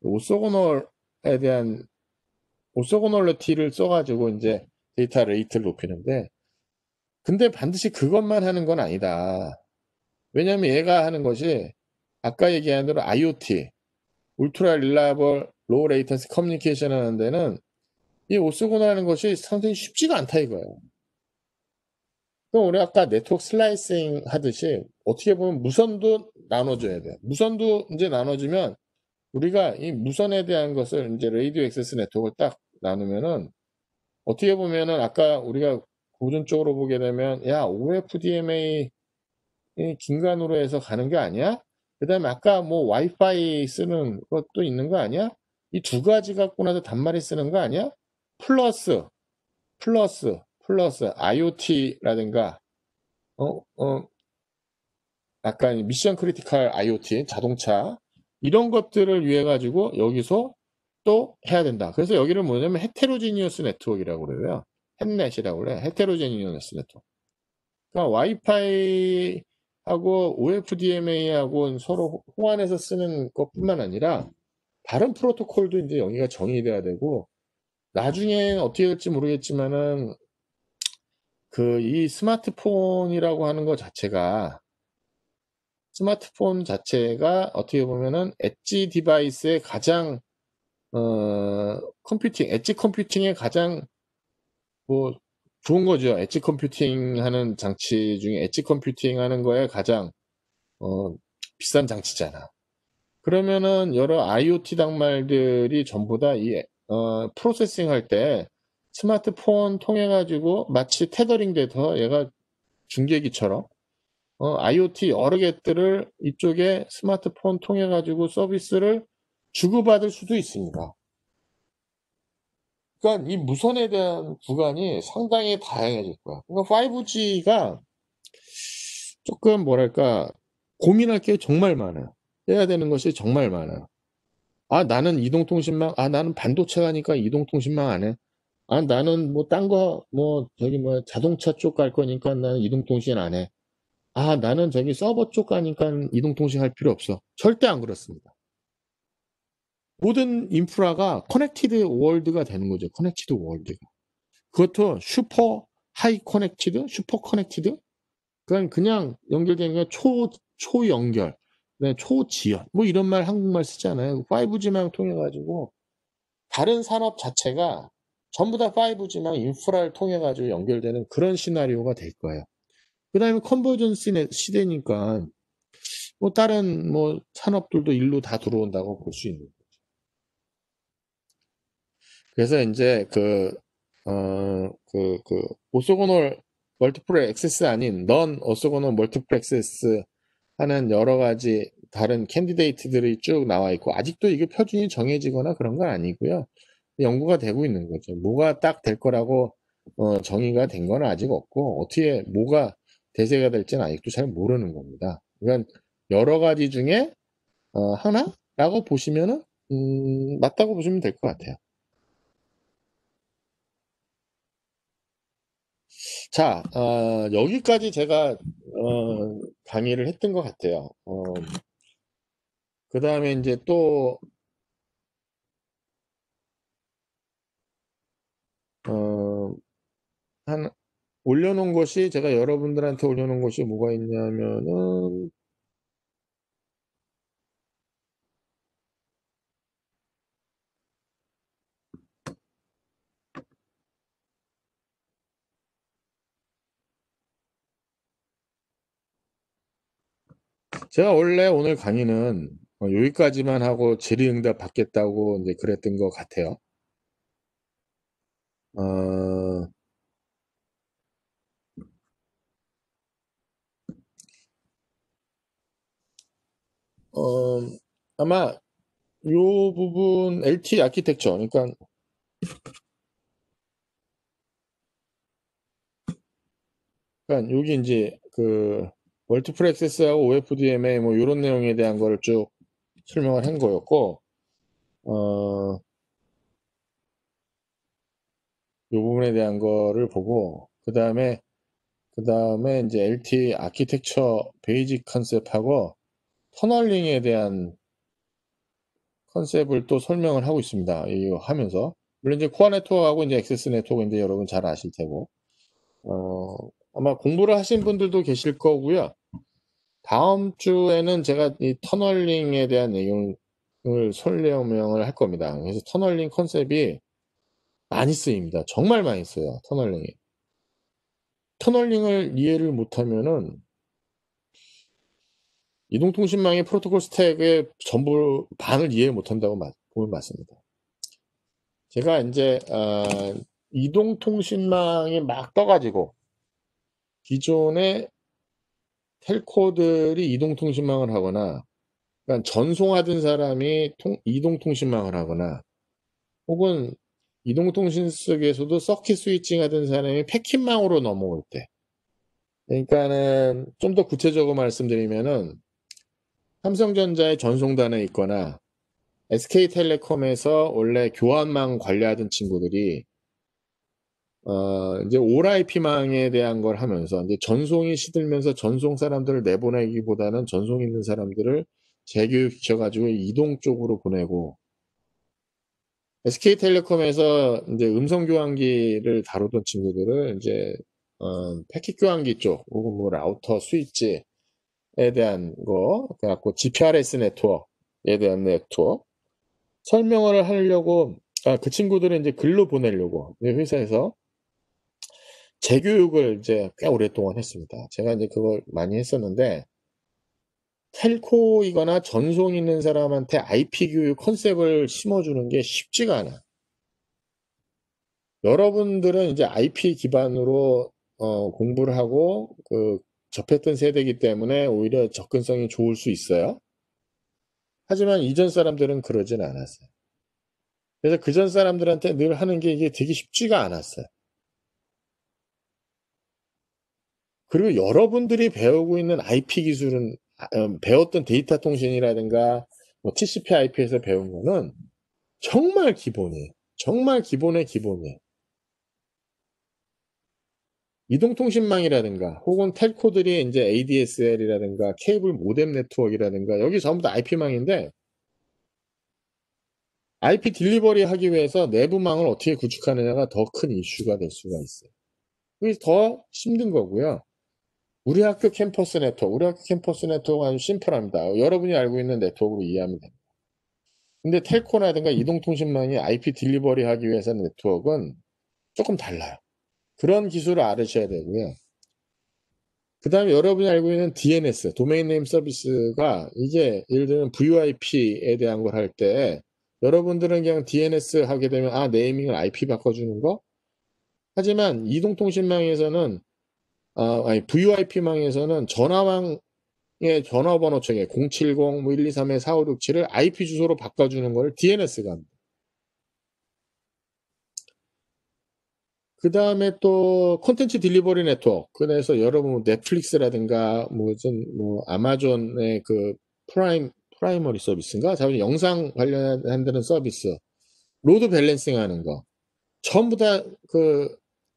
오소고널에 대한 오소고널리티를 써가지고 이제 데이터 레이트를 높이는데, 근데 반드시 그것만 하는 건 아니다. 왜냐하면 얘가 하는 것이 아까 얘기한 대로 IoT, 울트라 릴라이블 로우 레이턴시 커뮤니케이션 하는 데는 이 오소고널 하는 것이 상당히 쉽지가 않다 이거예요. 그럼 우리 아까 네트워크 슬라이싱 하듯이 어떻게 보면 무선도 나눠줘야 돼요. 무선도 이제 나눠주면 우리가 이 무선에 대한 것을 이제 레이디오 액세스 네트워크를 딱 나누면은 어떻게 보면은 아까 우리가 고전적으로 보게 되면 야 OFDMA 긴간으로 해서 가는 게 아니야? 그 다음에 아까 뭐 와이파이 쓰는 것도 있는 거 아니야? 이 두 가지 갖고 나서 단말이 쓰는 거 아니야? 플러스 플러스 IoT라든가 어, 어, 약간 미션 크리티컬 IoT, 자동차 이런 것들을 위해 가지고 여기서 또 해야 된다. 그래서 여기를 뭐냐면 헤테로지니어스 네트워크라고 그래요. 햇넷이라고 그래. 헤테로지니어스 네트워크. 그러니까 와이파이하고 OFDMA하고 서로 호환해서 쓰는 것뿐만 아니라 다른 프로토콜도 이제 여기가 정의돼야 되고, 나중에 어떻게 될지 모르겠지만은 그 이 스마트폰이라고 하는 것 자체가 어떻게 보면은 엣지 디바이스의 가장 엣지 컴퓨팅의 가장 뭐 좋은 거죠. 엣지 컴퓨팅 하는 장치 중에 엣지 컴퓨팅 하는 거에 가장 어, 비싼 장치잖아. 그러면은 여러 IoT 단말들이 전부 다 이 프로세싱 할 때 스마트폰 통해 가지고 마치 테더링 돼서 얘가 중계기처럼 IoT 여러 개들을 이쪽에 스마트폰 통해 가지고 서비스를 주고받을 수도 있습니다. 그러니까 이 무선에 대한 구간이 상당히 다양해질 거야. 그러니까 5G가 조금 뭐랄까 고민할 게 정말 많아요. 해야 되는 것이 정말 많아요. 나는 이동통신망, 나는 반도체 가니까 이동통신망 안 해. 나는 뭐 딴 거, 뭐 저기 뭐 자동차 쪽 갈 거니까 나는 이동통신 안 해. 나는 저기 서버 쪽 가니까 이동통신 할 필요 없어. 절대 안 그렇습니다. 모든 인프라가 커넥티드 월드가 되는 거죠. 커넥티드 월드가. 그것도 하이 커넥티드, 슈퍼 커넥티드? 그냥 연결되는 게 초연결, 네, 초지연. 뭐 이런 말 한국말 쓰잖아요. 5G만 통해가지고 다른 산업 자체가 전부 다 5G만 인프라를 통해가지고 연결되는 그런 시나리오가 될 거예요. 그 다음에 컨버전스 시대니까 뭐 다른 뭐 산업들도 일로 다 들어온다고 볼 수 있는 거죠. 그래서 이제 오소고널 멀티플 액세스 아닌 넌 오소고널 멀티플 액세스 하는 여러 가지 다른 캔디데이트들이 쭉 나와 있고, 아직도 이게 표준이 정해지거나 그런 건 아니고요. 연구가 되고 있는 거죠. 뭐가 딱 될 거라고 정의가 된 건 아직 없고, 어떻게 뭐가 대세가 될지는 아직도 잘 모르는 겁니다. 그러니까 여러 가지 중에 하나라고 보시면은 맞다고 보시면 될 것 같아요. 자, 여기까지 제가 강의를 했던 것 같아요. 그 다음에 이제 또 어, 한 올려놓은 것이 제가 여러분들한테 올려놓은 것이 뭐가 있냐면은 제가 원래 오늘 강의는 여기까지만 하고 질의응답 받겠다고 이제 그랬던 것 같아요. 어, 어, 아마 요 부분 LT 아키텍처, 그러니까 여기 이제 그 멀티플 액세스하고 OFDMA 뭐 이런 내용에 대한 거를 쭉 설명을 한 거였고, 요 부분에 대한 거를 보고 그 다음에 이제 LT 아키텍처 베이직 컨셉하고 터널링에 대한 컨셉을 또 설명을 하고 있습니다. 이거 하면서. 물론 이제 코어 네트워크하고 이제 액세스 네트워크인데 여러분 잘 아실 테고. 아마 공부를 하신 분들도 계실 거고요. 다음 주에는 제가 이 터널링에 대한 내용을 설명을 할 겁니다. 그래서 터널링 컨셉이 많이 쓰입니다. 정말 많이 써요. 터널링이. 터널링을 이해를 못하면은 이동통신망의 프로토콜 스택의 전부 반을 이해 못한다고 보면 맞습니다. 제가 이제 이동통신망이 막 떠가지고 기존의 텔코들이 이동통신망을 하거나, 그러니까 전송하던 사람이 이동통신망을 하거나, 혹은 이동통신 속에서도 서킷 스위칭 하던 사람이 패킷망으로 넘어올 때, 그러니까는 좀 더 구체적으로 말씀드리면은 삼성전자의 전송단에 있거나 SK텔레콤에서 원래 교환망 관리하던 친구들이 이제 올 IP망에 대한 걸 하면서 이제 전송이 시들면서 전송 사람들을 내보내기보다는 전송 있는 사람들을 재교육시켜가지고 이동 쪽으로 보내고, SK텔레콤에서 이제 음성 교환기를 다루던 친구들을 이제 패킷 교환기 쪽 혹은 뭐 라우터 스위치에 대한 거, 그래갖고 GPRS 네트워크에 대한 네트워크 설명을 하려고, 그 친구들은 이제 글로 보내려고 이제 회사에서 재교육을 이제 꽤 오랫동안 했습니다. 제가 이제 그걸 많이 했었는데, 텔코이거나 전송 있는 사람한테 IP 교육 컨셉을 심어주는 게 쉽지가 않아. 여러분들은 이제 IP 기반으로 공부를 하고 접했던 세대이기 때문에 오히려 접근성이 좋을 수 있어요. 하지만 이전 사람들은 그러진 않았어요. 그래서 그전 사람들한테 늘 하는 게 이게 되게 쉽지가 않았어요. 그리고 여러분들이 배우고 있는 IP 기술은 배웠던 데이터 통신이라든가 뭐 TCP/IP에서 배운 거는 정말 기본이에요. 정말 기본의 기본이에요. 이동통신망이라든가 혹은 텔코들이 이제 ADSL이라든가 케이블 모뎀 네트워크라든가 여기 전부 다 IP망인데, IP 딜리버리 하기 위해서 내부망을 어떻게 구축하느냐가 더 큰 이슈가 될 수가 있어요. 그게 더 힘든 거고요. 우리 학교 캠퍼스 네트워크는 아주 심플합니다. 여러분이 알고 있는 네트워크로 이해하면 됩니다. 근데 텔코라든가 이동통신망이 IP 딜리버리 하기 위해서 네트워크는 조금 달라요. 그런 기술을 알으셔야 되고요. 그 다음에 여러분이 알고 있는 DNS, 도메인 네임 서비스가 이게 예를 들면 VoIP에 대한 걸 할 때 여러분들은 그냥 DNS 하게 되면 네이밍을 IP 바꿔주는 거? 하지만 이동통신망에서는 VoIP망에서는 전화망의 전화번호 쪽에 070, 뭐 123에 4567을 IP 주소로 바꿔주는 걸 DNS가 합니다. 그 다음에 또 콘텐츠 딜리버리 네트워크. 그래서 여러분 넷플릭스라든가 뭐 아마존의 그 프라이머리 서비스인가? 자주 영상 관련한 서비스. 로드 밸런싱 하는 거. 전부 다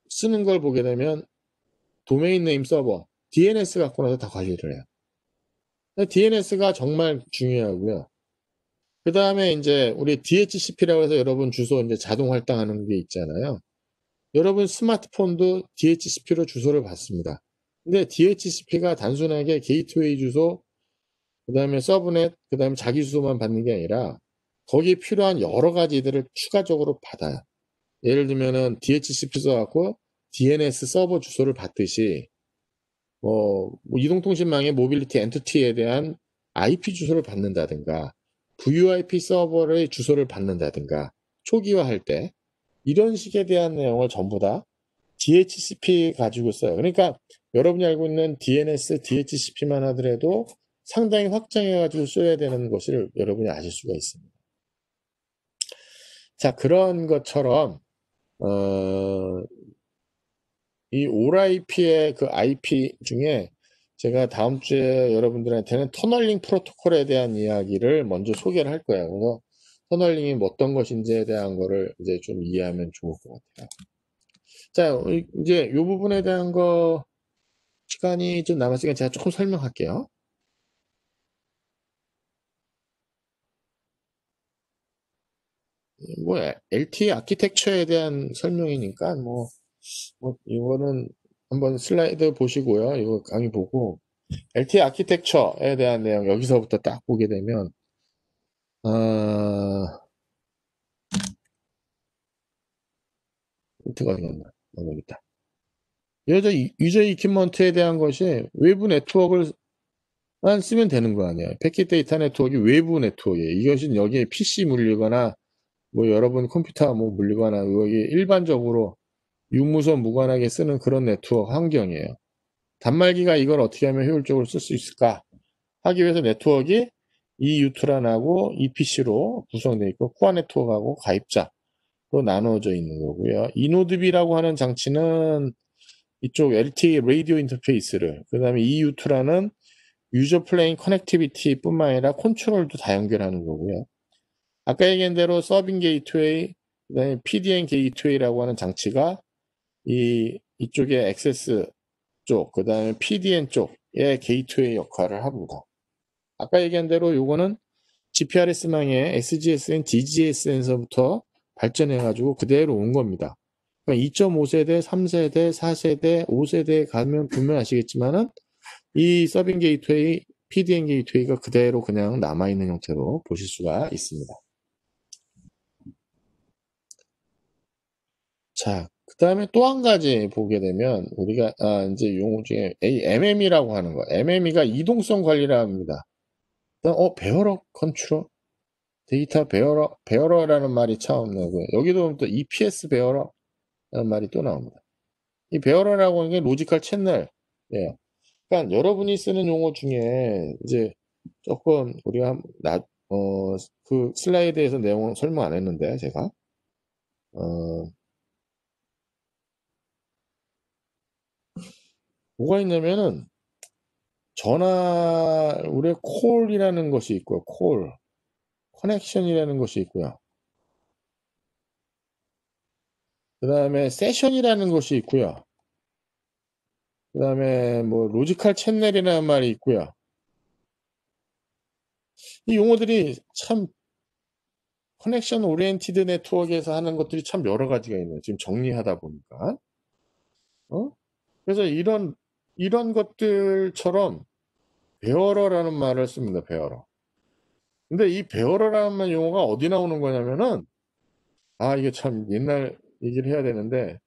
쓰는 걸 보게 되면 도메인 네임 서버, DNS 갖고 나서 다 관리를 해요. DNS가 정말 중요하고요. 그 다음에 이제 우리 DHCP라고 해서 여러분 주소 이제 자동 할당하는 게 있잖아요. 여러분 스마트폰도 DHCP로 주소를 받습니다. 근데 DHCP가 단순하게 게이트웨이 주소, 그 다음에 서브넷, 그 다음에 자기 주소만 받는 게 아니라 거기에 필요한 여러 가지들을 추가적으로 받아요. 예를 들면은 DHCP 써갖고 DNS 서버 주소를 받듯이 뭐 이동통신망의 모빌리티 엔티티에 대한 IP 주소를 받는다든가 VoIP 서버의 주소를 받는다든가 초기화할 때 이런 식에 대한 내용을 전부 다 DHCP 가지고 써요. 그러니까 여러분이 알고 있는 DNS, DHCP만 하더라도 상당히 확장해가지고 써야 되는 것을 여러분이 아실 수가 있습니다. 자, 그런 것처럼 이 올IP의 그 IP 중에 제가 다음 주에 여러분들한테는 터널링 프로토콜에 대한 이야기를 먼저 소개를 할 거예요. 그래서 터널링이 뭐 어떤 것인지에 대한 거를 이제 좀 이해하면 좋을 것 같아요. 자, 이제 이 부분에 대한 거 시간이 좀 남았으니까 제가 조금 설명할게요. 뭐 LTE 아키텍처에 대한 설명이니까 뭐 이거는 한번 슬라이드 보시고요. 이거 강의 보고 LTE 아키텍처에 대한 내용 여기서부터 딱 보게 되면 힌트가 어디 갔나? 여기 있다. 유저 이퀴먼트에 대한 것이 외부 네트워크를 만 쓰면 되는 거 아니에요. 패킷 데이터 네트워크가 외부 네트워크예요. 이것은 여기에 PC 물리거나 뭐 여러분 컴퓨터 뭐 물리거나 여기 일반적으로 유무선 무관하게 쓰는 그런 네트워크 환경이에요. 단말기가 이걸 어떻게 하면 효율적으로 쓸 수 있을까 하기 위해서 네트워크가 이 유트란하고 EPC로 구성되어 있고 코어 네트워크하고 가입자로 나눠져 있는 거고요. 이노드비라고 하는 장치는 이쪽 LTE 라디오 인터페이스를, 그 다음에 이 유트란은 유저 플레인 커넥티비티 뿐만 아니라 컨트롤도 다 연결하는 거고요. 아까 얘기한 대로 서빙 게이트웨이, 그다음에 PDN 게이트웨이라고 하는 장치가 이쪽에 액세스 쪽, 그다음에 PDN 쪽의 게이트웨이 역할을 합니다. 아까 얘기한 대로 요거는 GPRS망의 SGSN, DGSN서부터 발전해가지고 그대로 온 겁니다. 그러니까 2.5세대, 3세대, 4세대, 5세대에 가면 보면 아시겠지만은 이 서빙 게이트웨이, PDN 게이트웨이가 그대로 그냥 남아있는 형태로 보실 수가 있습니다. 자, 그 다음에 또 한 가지 보게 되면 우리가 이제 용어 중에 MM이라고 하는 거. MM이가 이동성 관리를 합니다. 베어러 컨트롤? 데이터 베어러라는 말이 처음 나오고요. 여기도 또 EPS 베어러라는 말이 또 나옵니다. 이 베어러라고 하는 게 로지컬 채널. 예. 그러니까 여러분이 쓰는 용어 중에 이제 조금 우리가 그 슬라이드에서 내용을 설명 안 했는데 제가 뭐가 있냐면은 우리 콜이라는 것이 있고요. 콜, 커넥션이라는 것이 있고요. 그 다음에 세션이라는 것이 있고요. 그 다음에 뭐 로지컬 채널이라는 말이 있고요. 이 용어들이 참 커넥션 오리엔티드 네트워크에서 하는 것들이 참 여러 가지가 있네요. 지금 정리하다 보니까. 그래서 이런 것들처럼 베어러라는 말을 씁니다. 베어러. 근데 이 베어러라는 용어가 어디 나오는 거냐면은 이게 참 옛날 얘기를 해야 되는데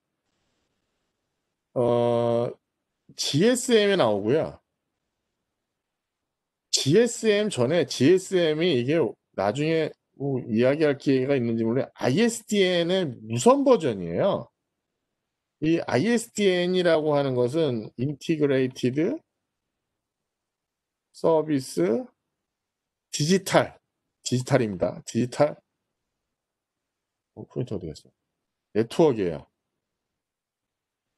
GSM에 나오고요. GSM 전에 GSM이 이게 나중에 뭐 이야기할 기회가 있는지 모르겠는데 ISDN의 무선 버전이에요. 이 ISDN이라고 하는 것은 인티그레이티드 서비스 디지털입니다. 디지털 포인트 어디 갔어? 네트워크예요.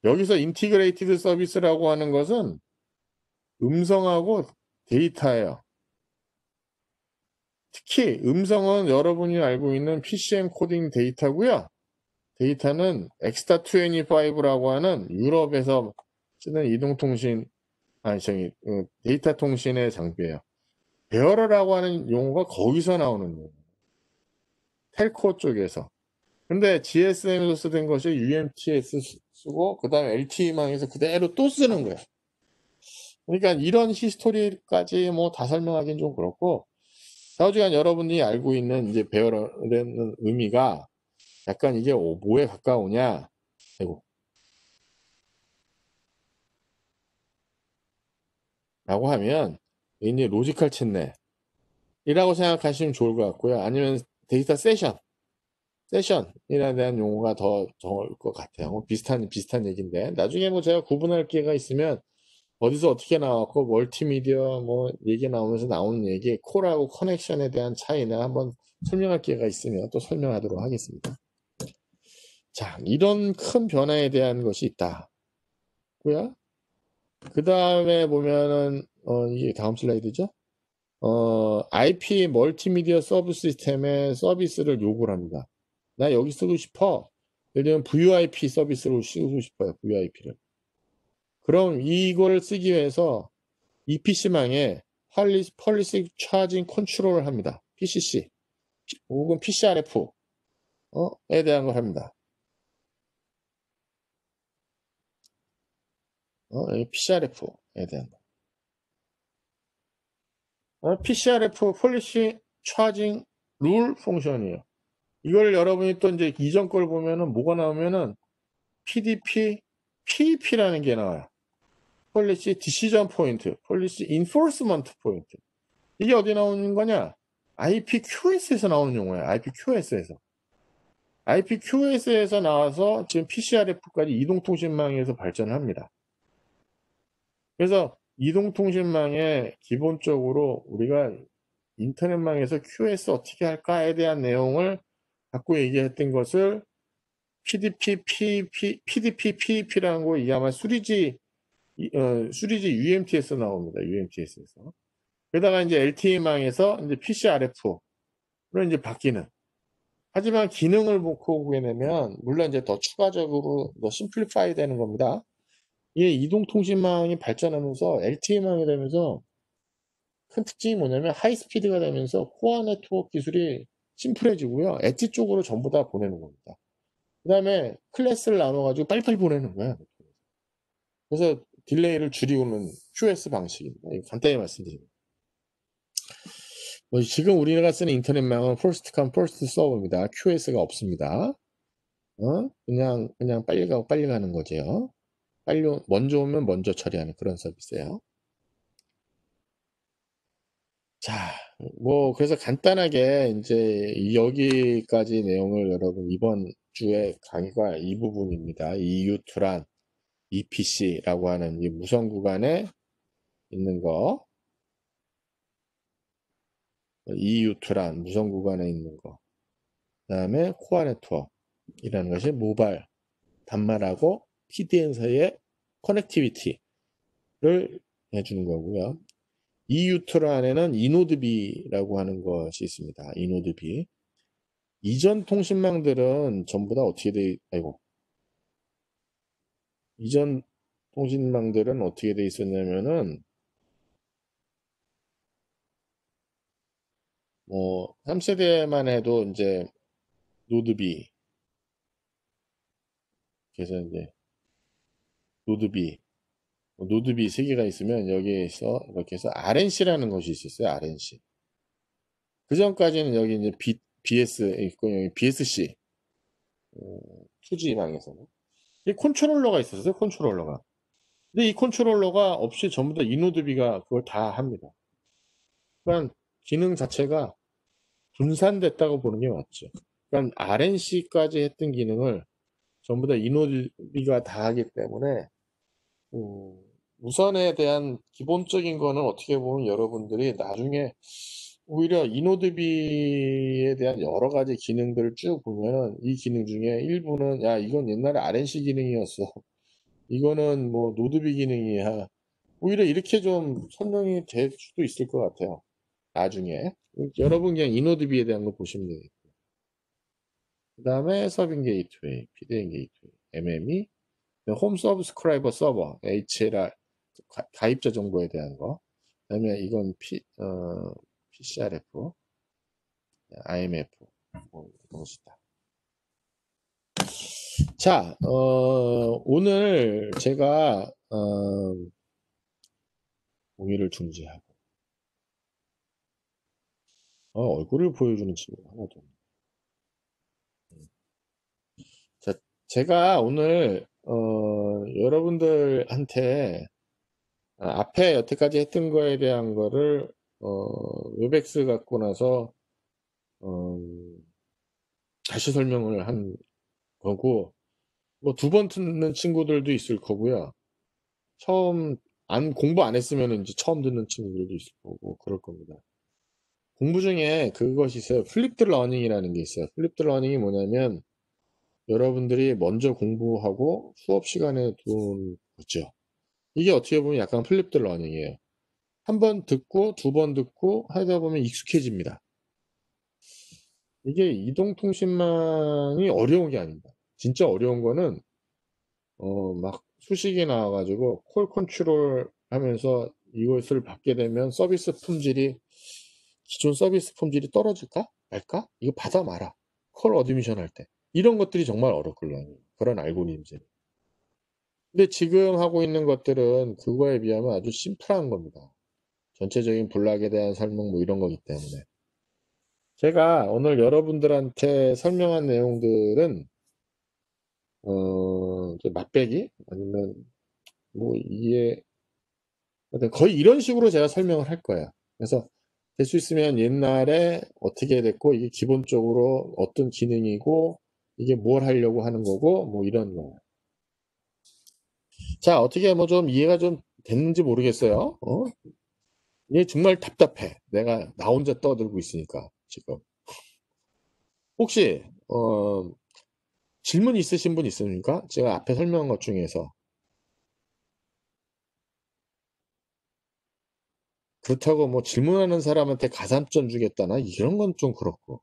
여기서 인티그레이티드 서비스라고 하는 것은 음성하고 데이터예요. 특히 음성은 여러분이 알고 있는 PCM 코딩 데이터고요. 데이터는 엑스타25라고 하는 유럽에서 쓰는 이동통신, 데이터 통신의 장비예요. 베어러라고 하는 용어가 거기서 나오는 거예요. 텔코 쪽에서. 근데 GSM에서 쓰던 것이 UMTS 쓰고 그 다음에 LTE망에서 그대로 또 쓰는 거야. 그러니까 이런 히스토리까지 뭐 다 설명하기는 좀 그렇고, 좌우지간 여러분이 알고 있는 이제 배열하는 의미가 약간 이게 뭐에 가까우냐. 아이고. 라고 하면 이제 로지컬 챗넷이라고 생각하시면 좋을 것 같고요. 아니면 데이터 세션이라에 대한 용어가 더 좋을 것 같아요. 뭐 비슷한 얘기인데 나중에 뭐 제가 구분할 기회가 있으면 어디서 어떻게 나왔고 멀티미디어 뭐 얘기 나오면서 나오는 얘기 콜하고 커넥션에 대한 차이나 한번 설명할 기회가 있으면 또 설명하도록 하겠습니다. 자, 이런 큰 변화에 대한 것이 있다고요. 그 다음에 보면은 이게 다음 슬라이드죠. IP 멀티미디어 서브 시스템의 서비스를 요구를 합니다. 나 여기 쓰고 싶어. 예를 들면 VoIP 서비스로 쓰고 싶어요. VoIP를. 그럼 이걸 쓰기 위해서 EPC망에 펄리시 차징 컨트롤을 합니다. PCC 혹은 PCRF에 대한 걸 합니다. PCRF에 대한 거. PCRF 폴리시 차징 룰 펑션이에요. 이걸 여러분이 또 이제 이전 걸 보면은 뭐가 나오면은 PDP, PEP라는 게 나와요. 폴리시 디시전 포인트, 폴리시 인포스먼트 포인트. 이게 어디 나오는 거냐? IPQS에서 나오는 용어예요. IPQS에서. IPQS에서 나와서 지금 PCRF까지 이동통신망에서 발전을 합니다. 그래서 이동통신망에 기본적으로 우리가 인터넷망에서 QS 어떻게 할까에 대한 내용을 갖고 얘기했던 것을 PDP, PEP라는 거 이게 아마 수리지 UMT에서 나옵니다. UMTS에서. 그러다가 이제 LTE망에서 이제 PCRF로 이제 바뀌는. 하지만 기능을 보게 되면 물론 이제 더 추가적으로 더 심플리파이 되는 겁니다. 이게 이동통신망이 발전하면서 LTE망이 되면서 큰 특징이 뭐냐면 하이스피드가 되면서 코어 네트워크 기술이 심플해지고요. 엣지 쪽으로 전부 다 보내는 겁니다. 그 다음에 클래스를 나눠가지고 빨리빨리 보내는 거야. 그래서 딜레이를 줄이고는 QS 방식입니다. 간단히 말씀드리면. 지금 우리가 쓰는 인터넷망은 first come first serve입니다. QS가 없습니다. 그냥 빨리 가고 빨리 가는 거죠. 먼저 오면 먼저 처리하는 그런 서비스예요. 자, 그래서 간단하게 이제 여기까지 내용을 여러분 이번 주에 강의가 이 부분입니다. EU투란 EPC라고 하는 이 무선 구간에 있는 거, EU투란 무선 구간에 있는 거, 그 다음에 코어 네트워크이라는 것이 모바일, 단말하고 PDN 사이의 커넥티비티를 해주는 거고요. EU툴 안에는 이노드비라고 하는 것이 있습니다. 이노드비. 이전 통신망들은 전부 다 이전 통신망들은 어떻게 돼 있었냐면은, 3세대만 해도 이제 노드비, 그래서 이제 노드비 3개가 있으면 여기에서 이렇게 해서 RNC라는 것이 있었어요. RNC. 그 전까지는 여기 이제 BS 있고 여기 BSC 2G망에서는 이 컨트롤러가 있었어요. 컨트롤러가. 근데 이 컨트롤러가 없이 전부 다 이노드비가 그걸 다 합니다. 그러니까 기능 자체가 분산됐다고 보는 게 맞죠. 그러니까 RNC까지 했던 기능을 전부 다 이노드비가 다 하기 때문에 무선에 대한 기본적인 거는 어떻게 보면 여러분들이 나중에 오히려 이노드비에 대한 여러 가지 기능들을 쭉 보면은 이 기능 중에 일부는 야 이건 옛날에 RNC 기능이었어. 이거는 뭐 노드비 기능이야. 오히려 이렇게 좀 설명이 될 수도 있을 것 같아요. 나중에. 여러분 그냥 이노드비에 대한 거 보시면 되겠고. 그 다음에 서빙 게이트웨이, PDN 게이트웨이, MME, 홈 서브스크라이버 서버, HLR, 가입자 정보에 대한 거. 그 다음에 이건 PCRF, IMF, 이런 것이다. 자, 오늘 제가, 공의를 중지하고, 얼굴을 보여주는 친구가 하나도 없네. 자, 제가 오늘, 여러분들한테, 앞에 여태까지 했던 거에 대한 거를, 웨백스 갖고 나서, 어, 다시 설명을 한 거고, 뭐 두 번 듣는 친구들도 있을 거고요. 공부 안 했으면 이제 처음 듣는 친구들도 있을 거고, 그럴 겁니다. 공부 중에 그것이 있어요. 플립드 러닝이라는 게 있어요. 플립드 러닝이 뭐냐면 여러분들이 먼저 공부하고 수업 시간에 둔 거죠. 이게 어떻게 보면 약간 플립드 러닝이에요. 한 번 듣고 두 번 듣고 하다 보면 익숙해집니다. 이게 이동통신망이 어려운 게 아닙니다. 진짜 어려운 거는 막 수식이 나와가지고 콜 컨트롤 하면서 이것을 받게 되면 서비스 품질이 기존 서비스 품질이 떨어질까? 말까? 이거 받아 마라. 콜 어드미션 할 때. 이런 것들이 정말 어렵거든요. 그런 알고리즘들이. 근데 지금 하고 있는 것들은 그거에 비하면 아주 심플한 겁니다. 전체적인 블락에 대한 설명 뭐 이런 거기 때문에. 제가 오늘 여러분들한테 설명한 내용들은, 이제 맛배기? 아니면 뭐 이게, 거의 이런 식으로 제가 설명을 할 거예요. 그래서 될 수 있으면 옛날에 어떻게 됐고, 이게 기본적으로 어떤 기능이고, 이게 뭘 하려고 하는 거고, 뭐 이런 거. 자, 어떻게 뭐 좀 이해가 좀 됐는지 모르겠어요. 이게 정말 답답해. 내가 나 혼자 떠들고 있으니까, 지금. 혹시, 질문 있으신 분 있습니까? 제가 앞에 설명한 것 중에서. 그렇다고 뭐 질문하는 사람한테 가산점 주겠다나? 이런 건 좀 그렇고.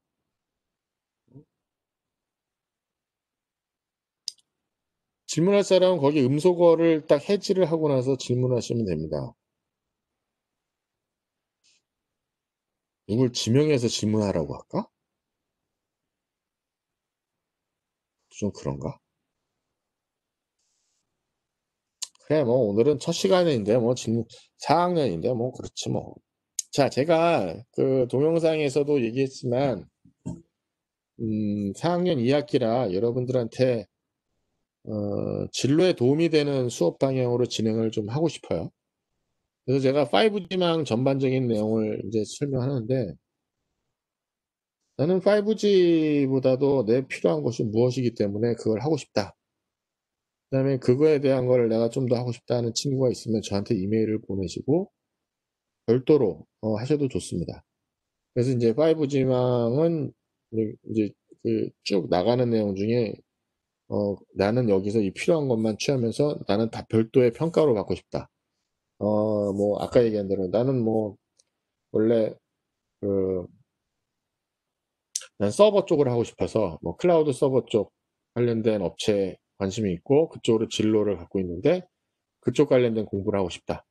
질문할 사람은 거기 음소거를 딱 해지를 하고 나서 질문하시면 됩니다. 누굴 지명해서 질문하라고 할까? 좀 그런가? 그래, 뭐, 오늘은 첫 시간인데, 뭐, 4학년인데, 뭐, 그렇지, 뭐. 자, 제가 그 동영상에서도 얘기했지만, 4학년 2학기라 여러분들한테, 진로에 도움이 되는 수업 방향으로 진행을 좀 하고 싶어요. 그래서 제가 5G망 전반적인 내용을 이제 설명하는데, 나는 5G보다도 내 필요한 것이 무엇이기 때문에 그걸 하고 싶다. 그다음에 그거에 대한 걸 내가 좀 더 하고 싶다는 친구가 있으면 저한테 이메일을 보내시고 별도로 하셔도 좋습니다. 그래서 이제 5G망은 이제 그 쭉 나가는 내용 중에 나는 여기서 이 필요한 것만 취하면서 나는 다 별도의 평가로 받고 싶다. 뭐 아까 얘기한 대로 나는 뭐 원래 그 난 서버 쪽을 하고 싶어서 뭐 클라우드 서버 쪽 관련된 업체에 관심이 있고 그쪽으로 진로를 갖고 있는데 그쪽 관련된 공부를 하고 싶다.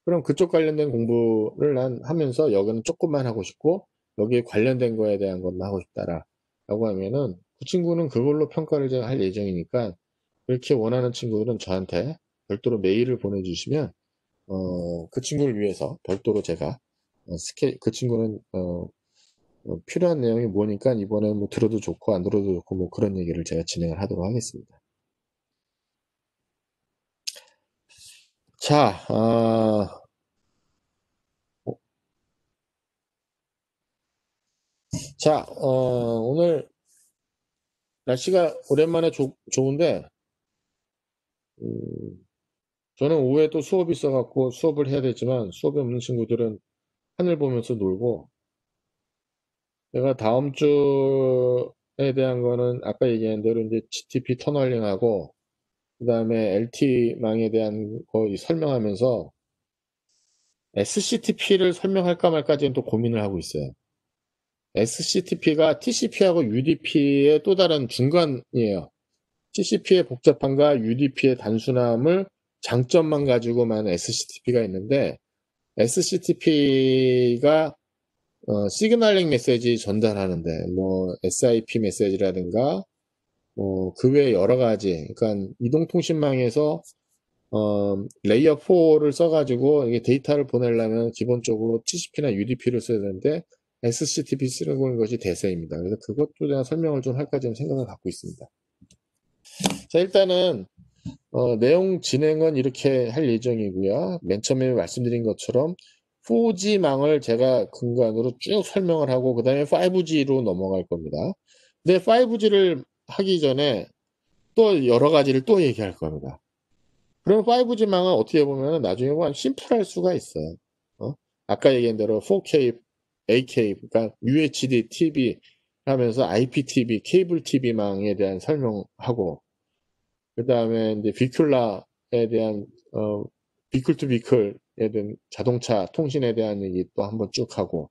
그럼 그쪽 관련된 공부를 난 하면서 여기는 조금만 하고 싶고 여기에 관련된 거에 대한 것만 하고 싶다라 라고 하면은 그 친구는 그걸로 평가를 제가 할 예정이니까 그렇게 원하는 친구들은 저한테 별도로 메일을 보내주시면 그 친구를 위해서 별도로 제가 그 친구는 필요한 내용이 뭐니까 이번에 뭐 들어도 좋고 안 들어도 좋고 뭐 그런 얘기를 제가 진행을 하도록 하겠습니다. 자, 오늘 날씨가 오랜만에 좋은데, 음, 저는 오후에 또 수업이 있어갖고 수업을 해야 되지만 수업이 없는 친구들은 하늘 보면서 놀고, 내가 다음 주에 대한 거는 아까 얘기한 대로 이제 GTP 터널링하고, 그 다음에 LT망에 대한 거 설명하면서 SCTP를 설명할까 말까지는 또 고민을 하고 있어요. SCTP가 TCP하고 UDP의 또 다른 중간이에요. TCP의 복잡함과 UDP의 단순함을 장점만 가지고만 SCTP가 있는데 SCTP가 시그널링 메시지 전달하는데 뭐 SIP 메시지라든가 그 외에 여러 가지, 그러니까 이동통신망에서 레이어 4를 써가지고 이게 데이터를 보내려면 기본적으로 TCP나 UDP를 써야 되는데 SCTP 쓰는 것이 대세입니다. 그래서 그것도 대한 설명을 좀 할까 지금 생각을 갖고 있습니다. 자, 일단은 내용 진행은 이렇게 할 예정이고요. 맨 처음에 말씀드린 것처럼 4G망을 제가 근간으로 쭉 설명을 하고 그 다음에 5G로 넘어갈 겁니다. 근데 5G를 하기 전에 또 여러 가지를 또 얘기할 겁니다. 그럼 5G망은 어떻게 보면 나중에 보면 심플할 수가 있어요. 아까 얘기한 대로 4K, 8K, 그러니까 UHD TV 하면서 IPTV, 케이블 TV망에 대한 설명하고 그 다음에 이제 비큘라에 대한 비클 투 비클에 대한 자동차 통신에 대한 얘기 또 한번 쭉 하고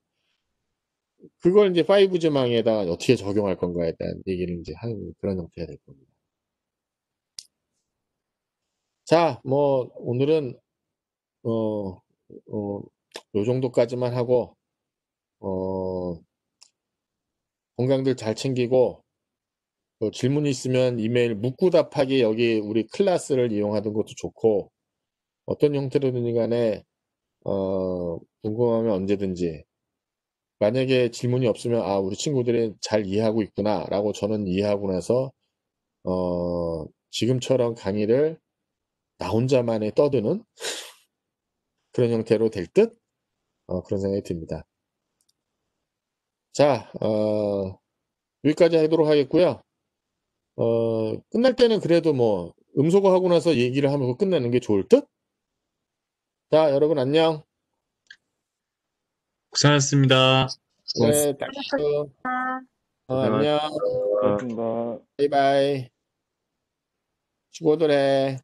그걸 이제 5G망에다가 어떻게 적용할 건가에 대한 얘기를 이제 하는 그런 형태가 될 겁니다. 자, 뭐 오늘은 어, 요 정도까지만 하고 건강들 잘 챙기고 질문 있으면 이메일 묻고 답하기 여기 우리 클래스를 이용하는 것도 좋고 어떤 형태로든 간에 궁금하면 언제든지 만약에 질문이 없으면 아 우리 친구들이 잘 이해하고 있구나 라고 저는 이해하고 나서 지금처럼 강의를 나 혼자만의 떠드는 그런 형태로 될 듯 그런 생각이 듭니다. 자 여기까지 하도록 하겠고요. 끝날 때는 그래도 뭐 음소거 하고 나서 얘기를 하면서 끝내는 게 좋을 듯? 자 여러분 안녕. 고생하셨습니다. 네, 딱, 안녕. 고생하셨습니다. 바이바이. 수고들 해.